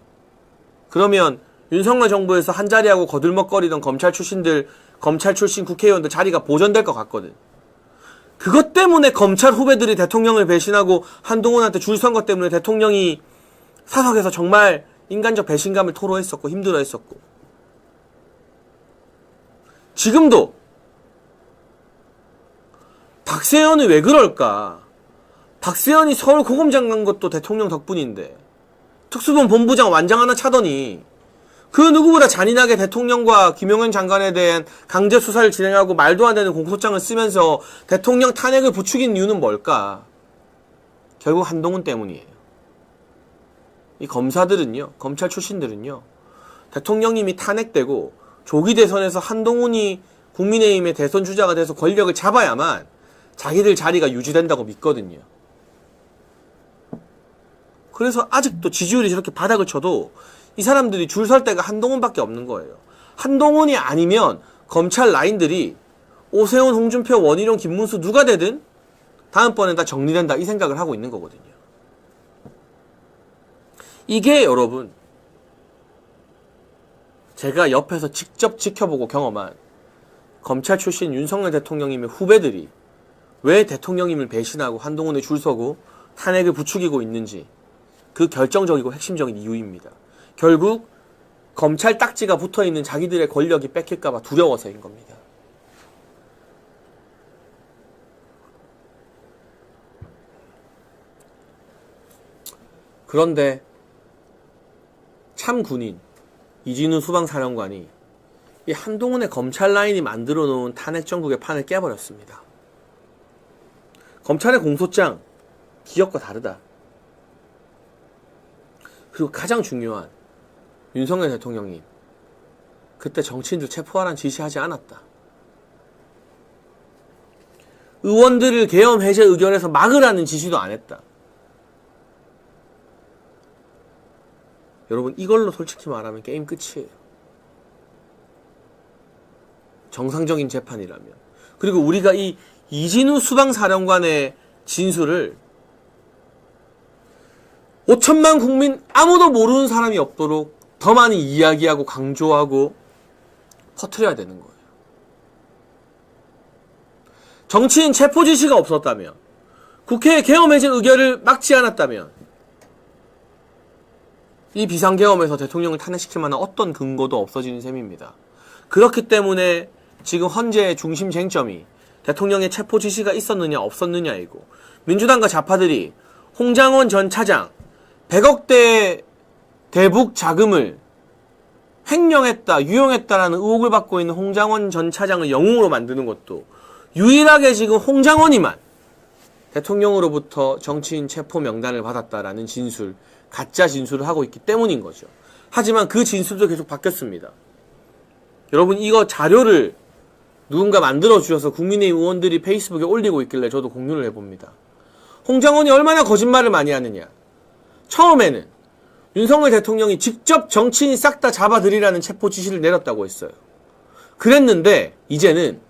그러면 윤석열 정부에서 한자리하고 거들먹거리던 검찰 출신들, 검찰 출신 국회의원들 자리가 보존될 것 같거든. 그것 때문에 검찰 후배들이 대통령을 배신하고 한동훈한테 줄 선 것 때문에 대통령이 사석에서 정말 인간적 배신감을 토로했었고 힘들어했었고, 지금도 박세현이 왜 그럴까? 박세현이 서울 고검장 간 것도 대통령 덕분인데 특수본 본부장 완장 하나 차더니 그 누구보다 잔인하게 대통령과 김용현 장관에 대한 강제 수사를 진행하고 말도 안 되는 공소장을 쓰면서 대통령 탄핵을 부추긴 이유는 뭘까? 결국 한동훈 때문이에요. 이 검사들은요, 검찰 출신들은요, 대통령님이 탄핵되고 조기 대선에서 한동훈이 국민의힘의 대선 주자가 돼서 권력을 잡아야만 자기들 자리가 유지된다고 믿거든요. 그래서 아직도 지지율이 저렇게 바닥을 쳐도 이 사람들이 줄 설 데가 한동훈밖에 없는 거예요. 한동훈이 아니면 검찰 라인들이 오세훈, 홍준표, 원희룡, 김문수 누가 되든 다음번엔 다 정리된다, 이 생각을 하고 있는 거거든요. 이게 여러분, 제가 옆에서 직접 지켜보고 경험한 검찰 출신 윤석열 대통령님의 후배들이 왜 대통령님을 배신하고 한동훈에 줄 서고 탄핵을 부추기고 있는지, 그 결정적이고 핵심적인 이유입니다. 결국 검찰 딱지가 붙어있는 자기들의 권력이 뺏길까봐 두려워서인 겁니다. 그런데 참 군인 이진우 수방사령관이 이 한동훈의 검찰 라인이 만들어 놓은 탄핵 정국의 판을 깨버렸습니다. 검찰의 공소장 기업과 다르다. 그리고 가장 중요한, 윤석열 대통령님 그때 정치인들 체포하라는 지시하지 않았다. 의원들을 계엄 해제 의결해서 막으라는 지시도 안 했다. 여러분, 이걸로 솔직히 말하면 게임 끝이에요. 정상적인 재판이라면. 그리고 우리가 이 이진우 수방사령관의 진술을 5천만 국민 아무도 모르는 사람이 없도록 더 많이 이야기하고 강조하고 퍼뜨려야 되는 거예요. 정치인 체포 지시가 없었다면, 국회의 계엄 해제 의결을 막지 않았다면 이 비상계엄에서 대통령을 탄핵시킬 만한 어떤 근거도 없어지는 셈입니다. 그렇기 때문에 지금 헌재의 중심 쟁점이 대통령의 체포 지시가 있었느냐 없었느냐이고, 민주당과 좌파들이 홍장원 전 차장 100억대의 대북 자금을 횡령했다, 유용했다라는 의혹을 받고 있는 홍장원 전 차장을 영웅으로 만드는 것도 유일하게 지금 홍장원이만 대통령으로부터 정치인 체포 명단을 받았다라는 진술, 가짜 진술을 하고 있기 때문인 거죠. 하지만 그 진술도 계속 바뀌었습니다. 여러분, 이거 자료를 누군가 만들어주셔서 국민의힘 의원들이 페이스북에 올리고 있길래 저도 공유를 해봅니다. 홍장원이 얼마나 거짓말을 많이 하느냐. 처음에는 윤석열 대통령이 직접 정치인 싹 다 잡아들이라는 체포 지시를 내렸다고 했어요. 그랬는데 이제는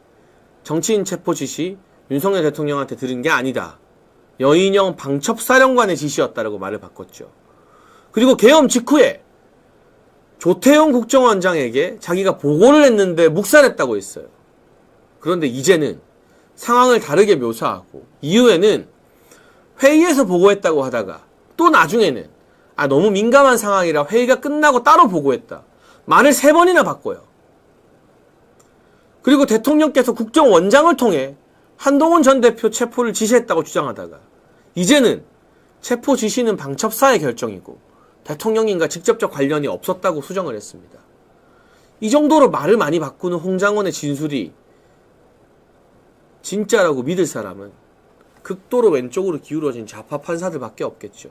정치인 체포 지시 윤석열 대통령한테 들은 게 아니다. 여인영 방첩사령관의 지시였다라고 말을 바꿨죠. 그리고 계엄 직후에 조태용 국정원장에게 자기가 보고를 했는데 묵살했다고 했어요. 그런데 이제는 상황을 다르게 묘사하고, 이후에는 회의에서 보고했다고 하다가 또 나중에는 너무 민감한 상황이라 회의가 끝나고 따로 보고했다. 말을 3번이나 바꿔요. 그리고 대통령께서 국정원장을 통해 한동훈 전 대표 체포를 지시했다고 주장하다가 이제는 체포 지시는 방첩사의 결정이고 대통령님과 직접적 관련이 없었다고 수정을 했습니다. 이 정도로 말을 많이 바꾸는 홍장원의 진술이 진짜라고 믿을 사람은 극도로 왼쪽으로 기울어진 좌파 판사들밖에 없겠죠.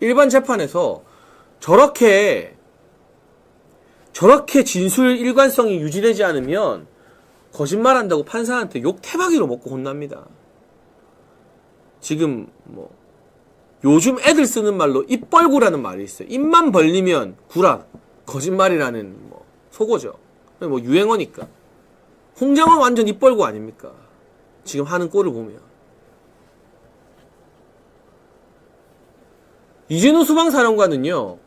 일반 재판에서 저렇게 진술 일관성이 유지되지 않으면 거짓말한다고 판사한테 욕 태박이로 먹고 혼납니다. 지금 요즘 애들 쓰는 말로 입벌구라는 말이 있어요. 입만 벌리면 구라, 거짓말이라는 속어죠. 유행어니까. 홍장원 완전 입벌구 아닙니까? 지금 하는 꼴을 보면. 이진우 수방사령관은요,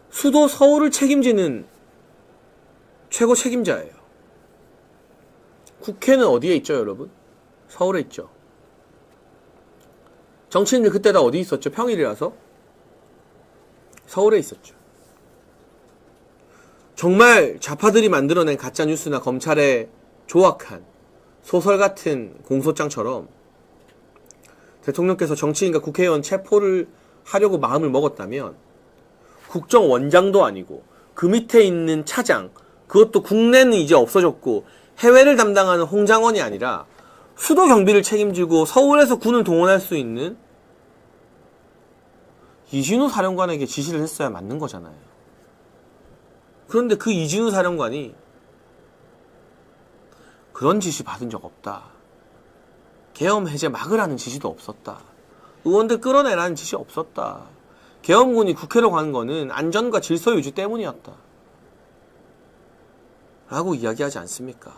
수도 서울을 책임지는 최고 책임자예요. 국회는 어디에 있죠, 여러분? 서울에 있죠. 정치인들 그때 다 어디 있었죠? 평일이라서? 서울에 있었죠. 정말 좌파들이 만들어낸 가짜뉴스나 검찰의 조악한 소설 같은 공소장처럼 대통령께서 정치인과 국회의원 체포를 하려고 마음을 먹었다면 국정원장도 아니고 그 밑에 있는 차장, 그것도 국내는 이제 없어졌고 해외를 담당하는 홍장원이 아니라 수도 경비를 책임지고 서울에서 군을 동원할 수 있는 이진우 사령관에게 지시를 했어야 맞는 거잖아요. 그런데 그 이진우 사령관이 그런 지시 받은 적 없다. 계엄 해제 막으라는 지시도 없었다. 의원들 끌어내라는 지시 없었다. 계엄군이 국회로 간 거는 안전과 질서 유지 때문이었다. 라고 이야기하지 않습니까?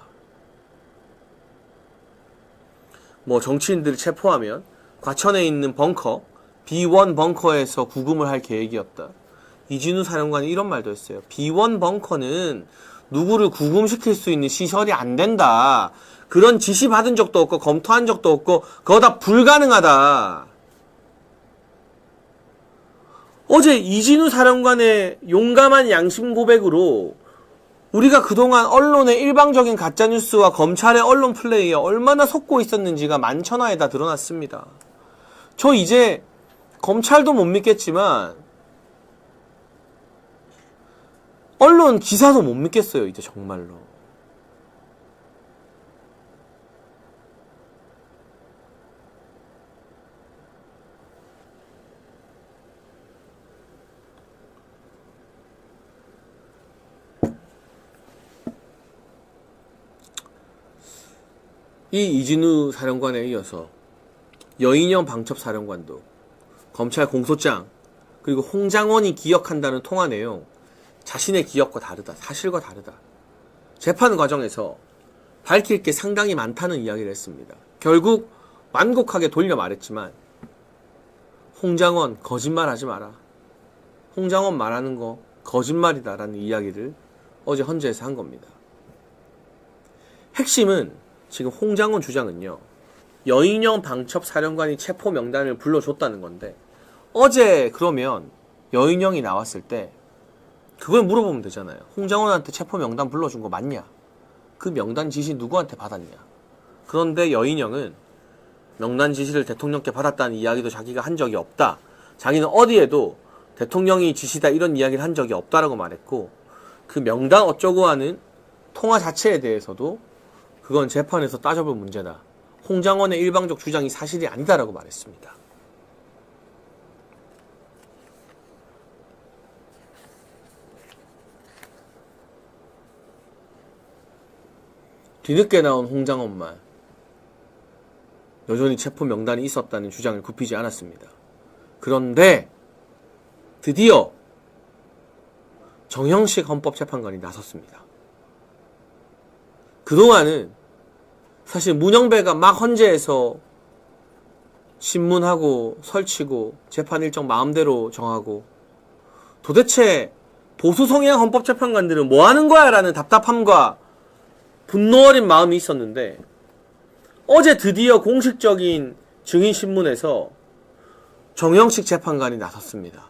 정치인들을 체포하면 과천에 있는 벙커, B1 벙커에서 구금을 할 계획이었다. 이진우 사령관이 이런 말도 했어요. B1 벙커는 누구를 구금시킬 수 있는 시설이 안 된다. 그런 지시 받은 적도 없고 검토한 적도 없고 그거 다 불가능하다. 어제 이진우 사령관의 용감한 양심 고백으로 우리가 그동안 언론의 일방적인 가짜뉴스와 검찰의 언론 플레이에 얼마나 속고 있었는지가 만천하에 다 드러났습니다. 저 이제 검찰도 못 믿겠지만 언론 기사도 못 믿겠어요, 이제 정말로. 이 이진우 사령관에 이어서 여인영 방첩사령관도 검찰 공소장 그리고 홍장원이 기억한다는 통화 내용 자신의 기억과 다르다. 사실과 다르다. 재판 과정에서 밝힐 게 상당히 많다는 이야기를 했습니다. 결국 완곡하게 돌려 말했지만 홍장원 거짓말하지 마라. 홍장원 말하는 거 거짓말이다라는 이야기를 어제 헌재에서 한 겁니다. 핵심은 지금 홍장원 주장은요. 여인영 방첩사령관이 체포 명단을 불러줬다는 건데 어제 그러면 여인영이 나왔을 때 그걸 물어보면 되잖아요. 홍장원한테 체포 명단 불러준 거 맞냐? 그 명단 지시 누구한테 받았냐? 그런데 여인영은 명단 지시를 대통령께 받았다는 이야기도 자기가 한 적이 없다. 자기는 어디에도 대통령이 지시다 이런 이야기를 한 적이 없다라고 말했고 그 명단 어쩌고 하는 통화 자체에 대해서도 그건 재판에서 따져볼 문제다. 홍장원의 일방적 주장이 사실이 아니다라고 말했습니다. 뒤늦게 나온 홍장원 말 여전히 체포 명단이 있었다는 주장을 굽히지 않았습니다. 그런데 드디어 정형식 헌법재판관이 나섰습니다. 그동안은 사실 문영배가 막 헌재에서 신문하고 설치고 재판 일정 마음대로 정하고 도대체 보수 성향 헌법재판관들은 뭐 하는 거야? 라는 답답함과 분노 어린 마음이 있었는데 어제 드디어 공식적인 증인신문에서 정형식 재판관이 나섰습니다.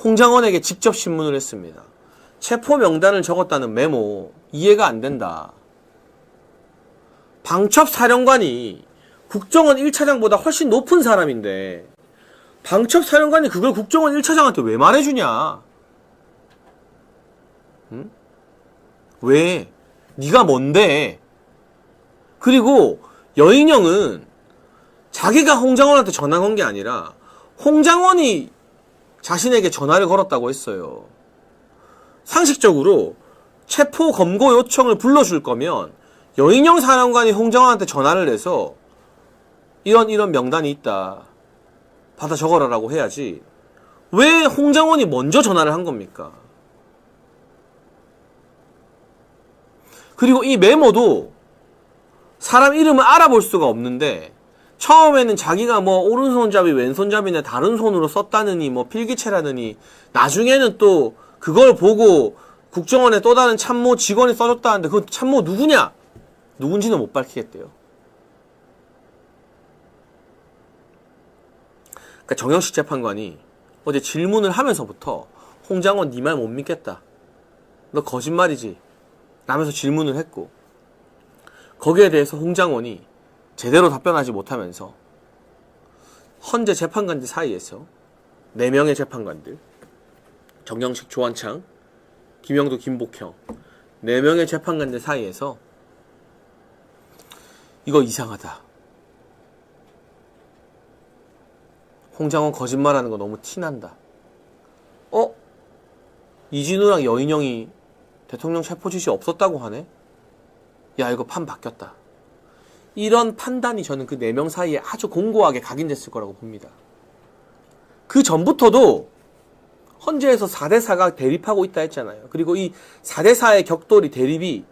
홍장원에게 직접 신문을 했습니다. 체포 명단을 적었다는 메모 이해가 안 된다. 방첩사령관이 국정원 1차장보다 훨씬 높은 사람인데 방첩사령관이 그걸 국정원 1차장한테 왜 말해주냐? 응? 왜? 네가 뭔데? 그리고 여인영은 자기가 홍장원한테 전화 건 게 아니라 홍장원이 자신에게 전화를 걸었다고 했어요. 상식적으로 체포 검거 요청을 불러줄 거면 여인영 사령관이 홍장원한테 전화를 해서 이런 명단이 있다. 받아 적어라라고 해야지. 왜 홍장원이 먼저 전화를 한 겁니까? 그리고 이 메모도 사람 이름을 알아볼 수가 없는데 처음에는 자기가 뭐 오른손잡이 왼손잡이나 다른 손으로 썼다느니 뭐 필기체라느니 나중에는 또 그걸 보고 국정원에 또 다른 참모 직원이 써줬다는데 그 참모 누구냐? 누군지는 못 밝히겠대요. 그러니까 정형식 재판관이 어제 질문을 하면서부터 홍장원 네 말 못 믿겠다. 너 거짓말이지. 라면서 질문을 했고 거기에 대해서 홍장원이 제대로 답변하지 못하면서 헌재 재판관들 사이에서 4명의 재판관들 정형식, 조한창, 김영도, 김복형 4명의 재판관들 사이에서 이거 이상하다. 홍장원 거짓말하는 거 너무 티난다. 이진우랑 여인영이 대통령 체포 지시 없었다고 하네? 야, 이거 판 바뀌었다. 이런 판단이 저는 그 4명 사이에 아주 공고하게 각인됐을 거라고 봅니다. 그 전부터도 헌재에서 4대4가 대립하고 있다 했잖아요. 그리고 이 4대4의 격돌이 대립이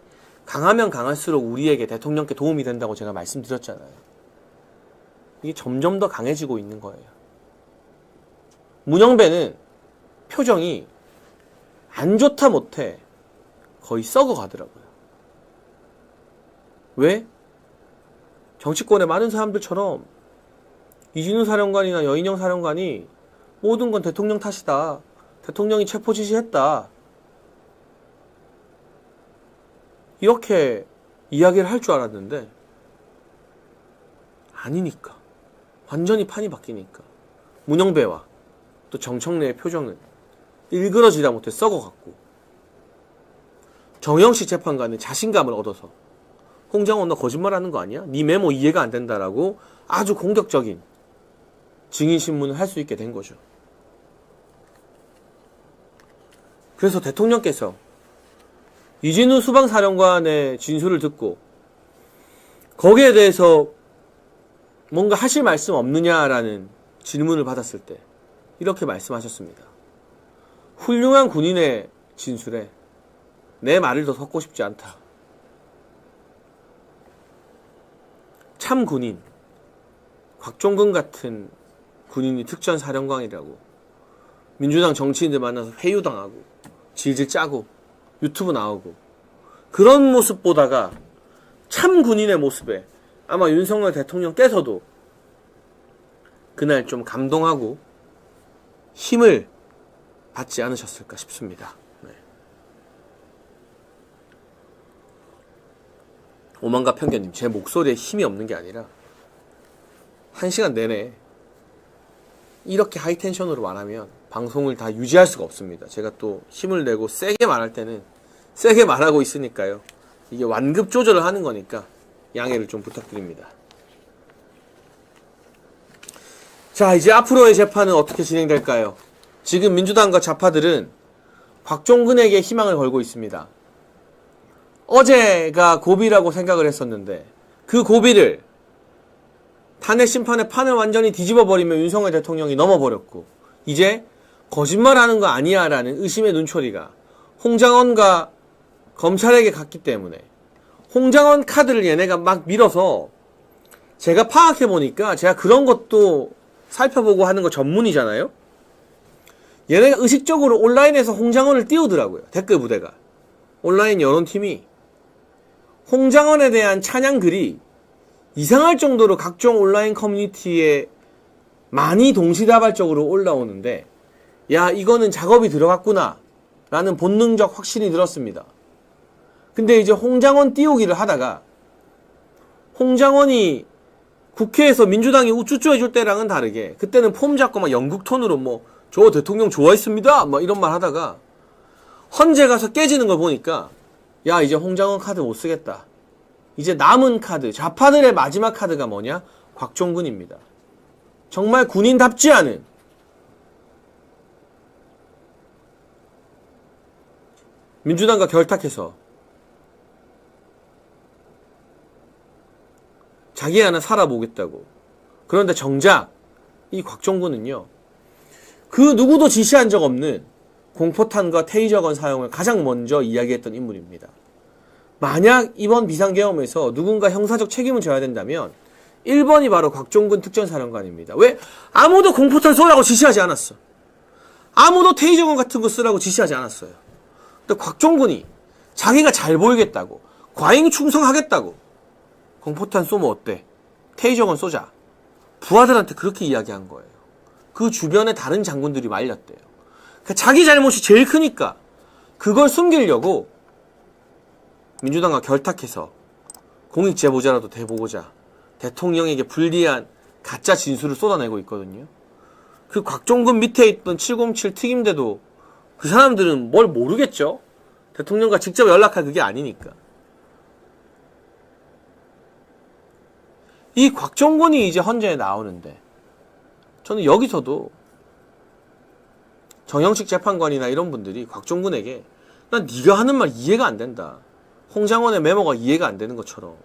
강하면 강할수록 우리에게 대통령께 도움이 된다고 제가 말씀드렸잖아요. 이게 점점 더 강해지고 있는 거예요. 문영배는 표정이 안 좋다 못해 거의 썩어가더라고요. 왜? 정치권의 많은 사람들처럼 이진우 사령관이나 여인영 사령관이 모든 건 대통령 탓이다. 대통령이 체포 지시했다. 이렇게 이야기를 할 줄 알았는데 아니니까. 완전히 판이 바뀌니까. 문영배와 또 정청래의 표정은 일그러지다 못해 썩어갔고 정형식 재판관은 자신감을 얻어서 홍장원 너 거짓말하는 거 아니야? 네 메모 이해가 안 된다라고 아주 공격적인 증인신문을 할 수 있게 된 거죠. 그래서 대통령께서 이진우 수방사령관의 진술을 듣고 거기에 대해서 뭔가 하실 말씀 없느냐라는 질문을 받았을 때 이렇게 말씀하셨습니다. 훌륭한 군인의 진술에 내 말을 더 섞고 싶지 않다. 참 군인, 곽종근 같은 군인이 특전사령관이라고 민주당 정치인들 만나서 회유당하고 질질 짜고 유튜브 나오고 그런 모습 보다가 참 군인의 모습에 아마 윤석열 대통령께서도 그날 좀 감동하고 힘을 받지 않으셨을까 싶습니다. 네. 오만과 편견님, 제 목소리에 힘이 없는 게 아니라 1시간 내내 이렇게 하이텐션으로 말하면 방송을 다 유지할 수가 없습니다. 제가 또 힘을 내고 세게 말할 때는 세게 말하고 있으니까요. 이게 완급 조절을 하는 거니까 양해를 좀 부탁드립니다. 자, 이제 앞으로의 재판은 어떻게 진행될까요? 지금 민주당과 좌파들은 곽종근에게 희망을 걸고 있습니다. 어제가 고비라고 생각을 했었는데 그 고비를 탄핵 심판의 판을 완전히 뒤집어 버리면 윤석열 대통령이 넘어버렸고 이제 거짓말하는 거 아니야 라는 의심의 눈초리가 홍장원과 검찰에게 갔기 때문에 홍장원 카드를 얘네가 막 밀어서 제가 파악해보니까 제가 그런 것도 살펴보고 하는 거 전문이잖아요. 얘네가 의식적으로 온라인에서 홍장원을 띄우더라고요. 댓글 부대가. 온라인 여론팀이 홍장원에 대한 찬양 글이 이상할 정도로 각종 온라인 커뮤니티에 많이 동시다발적으로 올라오는데 야, 이거는 작업이 들어갔구나 라는 본능적 확신이 들었습니다. 근데 이제 홍장원 띄우기를 하다가 홍장원이 국회에서 민주당이 우쭈쭈 해줄 때랑은 다르게 그때는 폼 잡고 막 영국 톤으로 뭐 저 대통령 좋아했습니다 막 이런 말 하다가 헌재 가서 깨지는 걸 보니까 야, 이제 홍장원 카드 못 쓰겠다. 이제 남은 카드, 좌파들의 마지막 카드가 뭐냐? 곽종근입니다. 정말 군인답지 않은 민주당과 결탁해서 자기 하나 살아보겠다고. 그런데 정작 이 곽종근은요, 그 누구도 지시한 적 없는 공포탄과 테이저건 사용을 가장 먼저 이야기했던 인물입니다. 만약 이번 비상계엄에서 누군가 형사적 책임을 져야 된다면 1번이 바로 곽종근 특전사령관입니다. 왜? 아무도 공포탄 쏘라고 지시하지 않았어. 아무도 테이저건 같은 거 쓰라고 지시하지 않았어요. 근데 곽종근이 자기가 잘 보이겠다고, 과잉 충성하겠다고 공포탄 쏘면 어때? 테이저건 쏘자. 부하들한테 그렇게 이야기한 거예요. 그 주변에 다른 장군들이 말렸대요. 그러니까 자기 잘못이 제일 크니까 그걸 숨기려고 민주당과 결탁해서 공익제보자라도 돼보고자 대통령에게 불리한 가짜 진술을 쏟아내고 있거든요. 그 곽종근 밑에 있던 707 특임대도 그 사람들은 뭘 모르겠죠? 대통령과 직접 연락할 그게 아니니까. 이 곽종근이 이제 헌재에 나오는데 저는 여기서도 정영식 재판관이나 이런 분들이 곽종근에게 난 네가 하는 말 이해가 안 된다. 홍장원의 메모가 이해가 안 되는 것처럼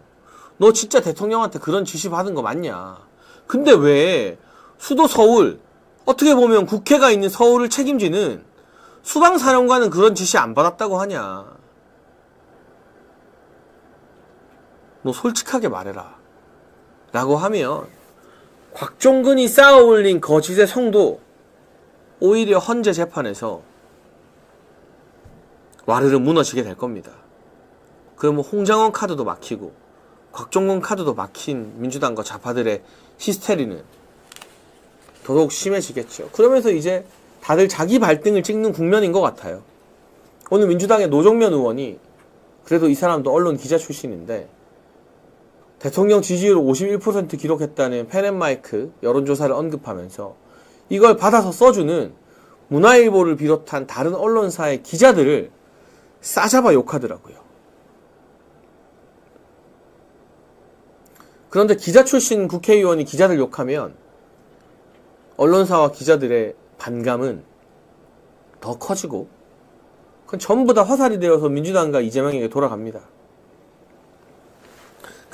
너 진짜 대통령한테 그런 지시 받은 거 맞냐? 근데 왜 수도 서울, 어떻게 보면 국회가 있는 서울을 책임지는 수방사령관은 그런 지시 안 받았다고 하냐? 너 솔직하게 말해라 라고 하면 곽종근이 쌓아올린 거짓의 성도 오히려 헌재 재판에서 와르르 무너지게 될 겁니다. 그러면 홍장원 카드도 막히고 곽종근 카드도 막힌 민주당과 좌파들의 히스테리는 더더욱 심해지겠죠. 그러면서 이제 다들 자기 발등을 찍는 국면인 것 같아요. 오늘 민주당의 노정면 의원이, 그래도 이 사람도 언론 기자 출신인데, 대통령 지지율 51% 기록했다는 펜앤마이크 여론조사를 언급하면서 이걸 받아서 써주는 문화일보를 비롯한 다른 언론사의 기자들을 싸잡아 욕하더라고요. 그런데 기자 출신 국회의원이 기자들 욕하면 언론사와 기자들의 반감은 더 커지고 그건 전부 다 화살이 되어서 민주당과 이재명에게 돌아갑니다.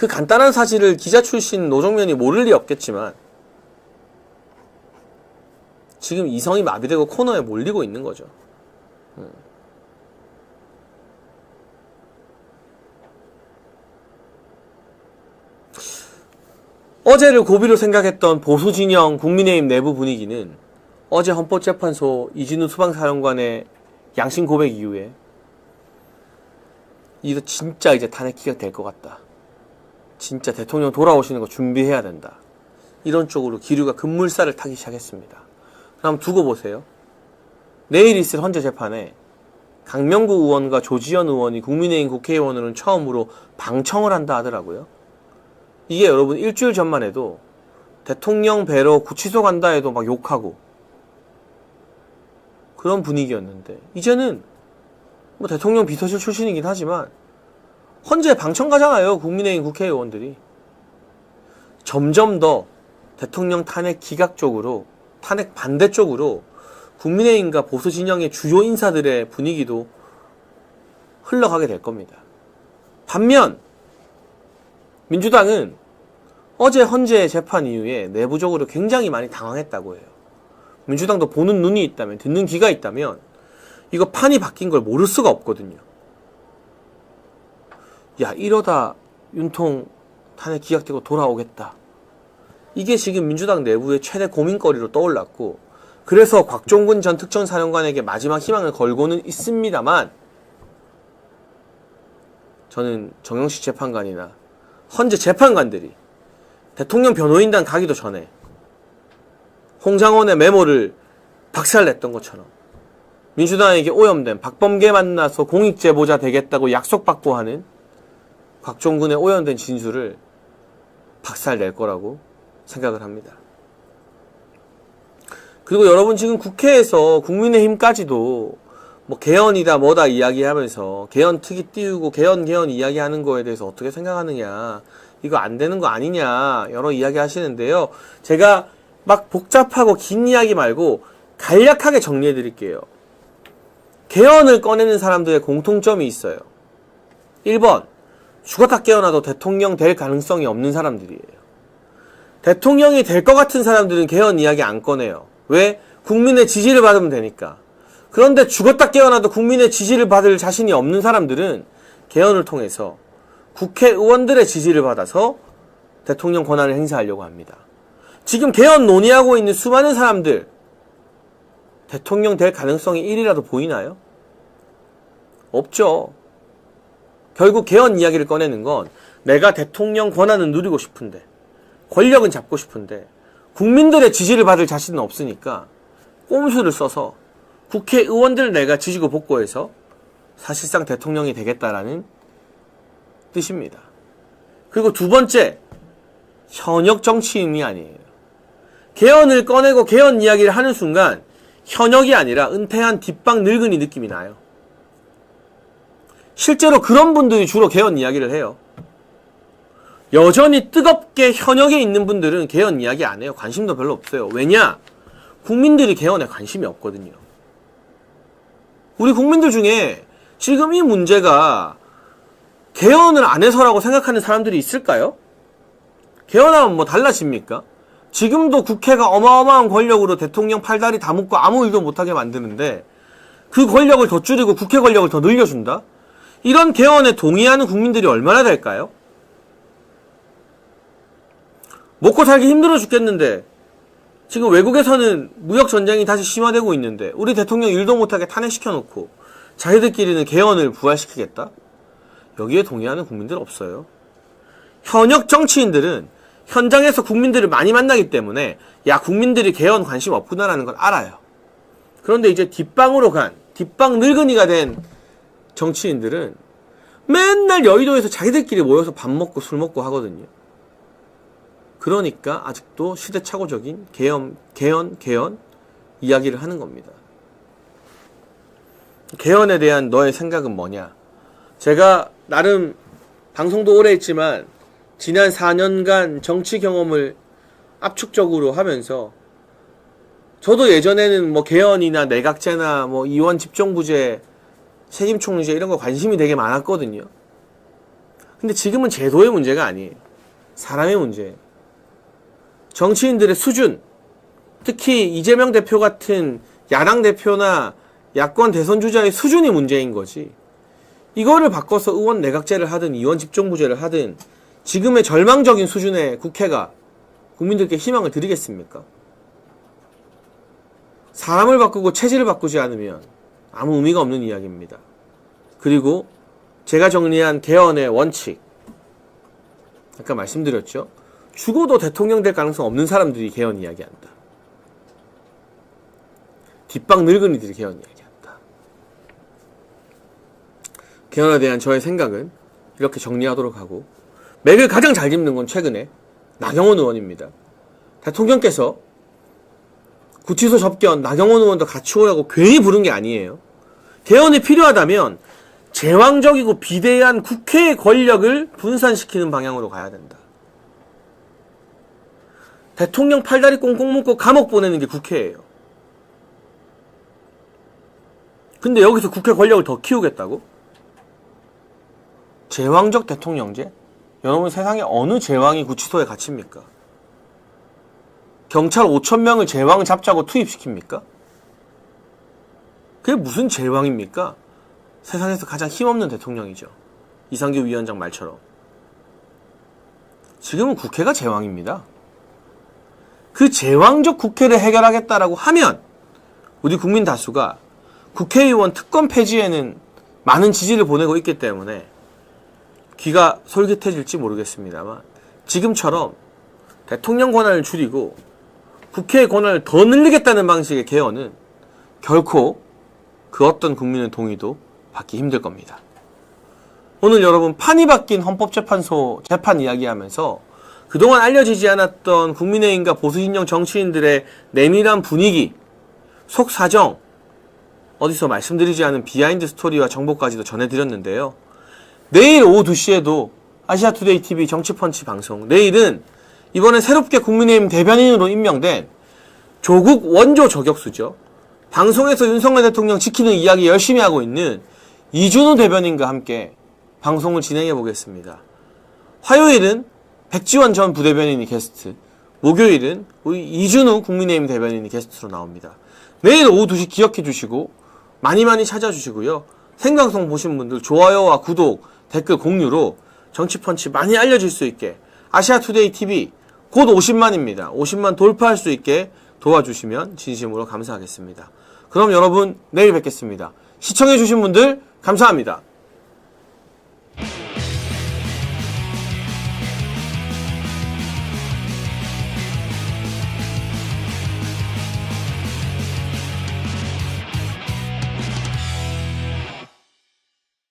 그 간단한 사실을 기자 출신 노정면이 모를 리 없겠지만 지금 이성이 마비되고 코너에 몰리고 있는 거죠. 어제를 고비로 생각했던 보수 진영 국민의힘 내부 분위기는 어제 헌법재판소 이진우 수방사령관의 양심 고백 이후에 이거 진짜 이제 탄핵 기각될 것 같다. 진짜 대통령 돌아오시는 거 준비해야 된다. 이런 쪽으로 기류가 급물살을 타기 시작했습니다. 그럼 두고 보세요. 내일 있을 헌재 재판에 강명구 의원과 조지현 의원이 국민의힘 국회의원으로는 처음으로 방청을 한다 하더라고요. 이게 여러분 일주일 전만 해도 대통령 뵈러 구치소 간다 해도 막 욕하고 그런 분위기였는데 이제는 뭐 대통령 비서실 출신이긴 하지만 헌재 방청 가잖아요. 국민의힘 국회의원들이. 점점 더 대통령 탄핵 기각 쪽으로, 탄핵 반대 쪽으로 국민의힘과 보수 진영의 주요 인사들의 분위기도 흘러가게 될 겁니다. 반면 민주당은 어제 헌재 재판 이후에 내부적으로 굉장히 많이 당황했다고 해요. 민주당도 보는 눈이 있다면, 듣는 귀가 있다면 이거 판이 바뀐 걸 모를 수가 없거든요. 야, 이러다 윤통 탄핵 기각되고 돌아오겠다. 이게 지금 민주당 내부의 최대 고민거리로 떠올랐고, 그래서 곽종근 전 특전사령관에게 마지막 희망을 걸고는 있습니다만, 저는 정영식 재판관이나 헌재 재판관들이 대통령 변호인단 가기도 전에 홍장원의 메모를 박살냈던 것처럼 민주당에게 오염된 박범계 만나서 공익제보자 되겠다고 약속받고 하는 곽종근의 오염된 진술을 박살낼 거라고 생각을 합니다. 그리고 여러분 지금 국회에서 국민의힘까지도 뭐 개헌이다 뭐다 이야기하면서 개헌 특위 띄우고 개헌 이야기하는 거에 대해서 어떻게 생각하느냐, 이거 안 되는 거 아니냐 여러 이야기 하시는데요. 제가 막 복잡하고 긴 이야기 말고 간략하게 정리해 드릴게요. 개헌을 꺼내는 사람들의 공통점이 있어요. 1번, 죽었다 깨어나도 대통령 될 가능성이 없는 사람들이에요. 대통령이 될 것 같은 사람들은 개헌 이야기 안 꺼내요. 왜? 국민의 지지를 받으면 되니까. 그런데 죽었다 깨어나도 국민의 지지를 받을 자신이 없는 사람들은 개헌을 통해서 국회의원들의 지지를 받아서 대통령 권한을 행사하려고 합니다. 지금 개헌 논의하고 있는 수많은 사람들, 대통령 될 가능성이 1이라도 보이나요? 없죠. 결국 개헌 이야기를 꺼내는 건 내가 대통령 권한은 누리고 싶은데, 권력은 잡고 싶은데 국민들의 지지를 받을 자신은 없으니까 꼼수를 써서 국회의원들 내가 지지고 복구해서 사실상 대통령이 되겠다라는 뜻입니다. 그리고 두 번째, 현역 정치인이 아니에요. 개헌을 꺼내고 개헌 이야기를 하는 순간 현역이 아니라 은퇴한 뒷방 늙은이 느낌이 나요. 실제로 그런 분들이 주로 개헌 이야기를 해요. 여전히 뜨겁게 현역에 있는 분들은 개헌 이야기 안 해요. 관심도 별로 없어요. 왜냐? 국민들이 개헌에 관심이 없거든요. 우리 국민들 중에 지금 이 문제가 개헌을 안 해서라고 생각하는 사람들이 있을까요? 개헌하면 뭐 달라집니까? 지금도 국회가 어마어마한 권력으로 대통령 팔다리 다 묶고 아무 일도 못하게 만드는데 그 권력을 더 줄이고 국회 권력을 더 늘려준다? 이런 개헌에 동의하는 국민들이 얼마나 될까요? 먹고 살기 힘들어 죽겠는데 지금 외국에서는 무역전쟁이 다시 심화되고 있는데 우리 대통령 일도 못하게 탄핵시켜놓고 자기들끼리는 개헌을 부활시키겠다? 여기에 동의하는 국민들 없어요. 현역 정치인들은 현장에서 국민들을 많이 만나기 때문에 야, 국민들이 개헌 관심 없구나라는 걸 알아요. 그런데 이제 뒷방으로 간, 뒷방 늙은이가 된 정치인들은 맨날 여의도에서 자기들끼리 모여서 밥 먹고 술 먹고 하거든요. 그러니까 아직도 시대착오적인 개헌 이야기를 하는 겁니다. 개헌에 대한 너의 생각은 뭐냐? 제가 나름 방송도 오래 했지만 지난 4년간 정치 경험을 압축적으로 하면서 저도 예전에는 뭐 개헌이나 내각제나 뭐 이원 집정부제, 책임총리제 이런 거 관심이 되게 많았거든요. 근데 지금은 제도의 문제가 아니에요. 사람의 문제예요. 정치인들의 수준, 특히 이재명 대표 같은 야당 대표나 야권 대선 주자의 수준이 문제인 거지. 이거를 바꿔서 의원 내각제를 하든 이원 집정부제를 하든 지금의 절망적인 수준의 국회가 국민들께 희망을 드리겠습니까? 사람을 바꾸고 체질을 바꾸지 않으면 아무 의미가 없는 이야기입니다. 그리고 제가 정리한 개헌의 원칙, 아까 말씀드렸죠. 죽어도 대통령 될 가능성 없는 사람들이 개헌 이야기한다. 뒷방 늙은이들이 개헌 이야기한다. 개헌에 대한 저의 생각은 이렇게 정리하도록 하고, 맥을 가장 잘 짚는 건 최근에 나경원 의원입니다. 대통령께서 구치소 접견 나경원 의원도 같이 오라고 괜히 부른 게 아니에요. 개헌이 필요하다면 제왕적이고 비대한 국회의 권력을 분산시키는 방향으로 가야 된다. 대통령 팔다리 꽁꽁 묶고 감옥 보내는 게 국회예요. 근데 여기서 국회 권력을 더 키우겠다고? 제왕적 대통령제? 여러분, 세상에 어느 제왕이 구치소에 갇힙니까? 경찰 5,000명을 제왕 잡자고 투입시킵니까? 그게 무슨 제왕입니까? 세상에서 가장 힘없는 대통령이죠. 이상규 위원장 말처럼. 지금은 국회가 제왕입니다. 그 제왕적 국회를 해결하겠다라고 하면 우리 국민 다수가 국회의원 특권 폐지에는 많은 지지를 보내고 있기 때문에 귀가 솔깃해질지 모르겠습니다만, 지금처럼 대통령 권한을 줄이고 국회의 권한을 더 늘리겠다는 방식의 개헌은 결코 그 어떤 국민의 동의도 받기 힘들 겁니다. 오늘 여러분, 판이 바뀐 헌법재판소 재판 이야기하면서 그동안 알려지지 않았던 국민의힘과 보수진영 정치인들의 내밀한 분위기, 속사정, 어디서 말씀드리지 않은 비하인드 스토리와 정보까지도 전해드렸는데요. 내일 오후 2시에도 아시아투데이 TV 정치펀치 방송, 내일은 이번에 새롭게 국민의힘 대변인으로 임명된 조국 원조 저격수죠. 방송에서 윤석열 대통령 지키는 이야기 열심히 하고 있는 이준우 대변인과 함께 방송을 진행해 보겠습니다. 화요일은 백지원 전 부대변인이 게스트, 목요일은 우리 이준우 국민의힘 대변인이 게스트로 나옵니다. 내일 오후 2시 기억해 주시고 많이 찾아주시고요. 생방송 보신 분들 좋아요와 구독, 댓글 공유로 정치펀치 많이 알려질 수 있게, 아시아투데이 TV 곧 50만입니다. 50만 돌파할 수 있게 도와주시면 진심으로 감사하겠습니다. 그럼 여러분, 내일 뵙겠습니다. 시청해주신 분들 감사합니다.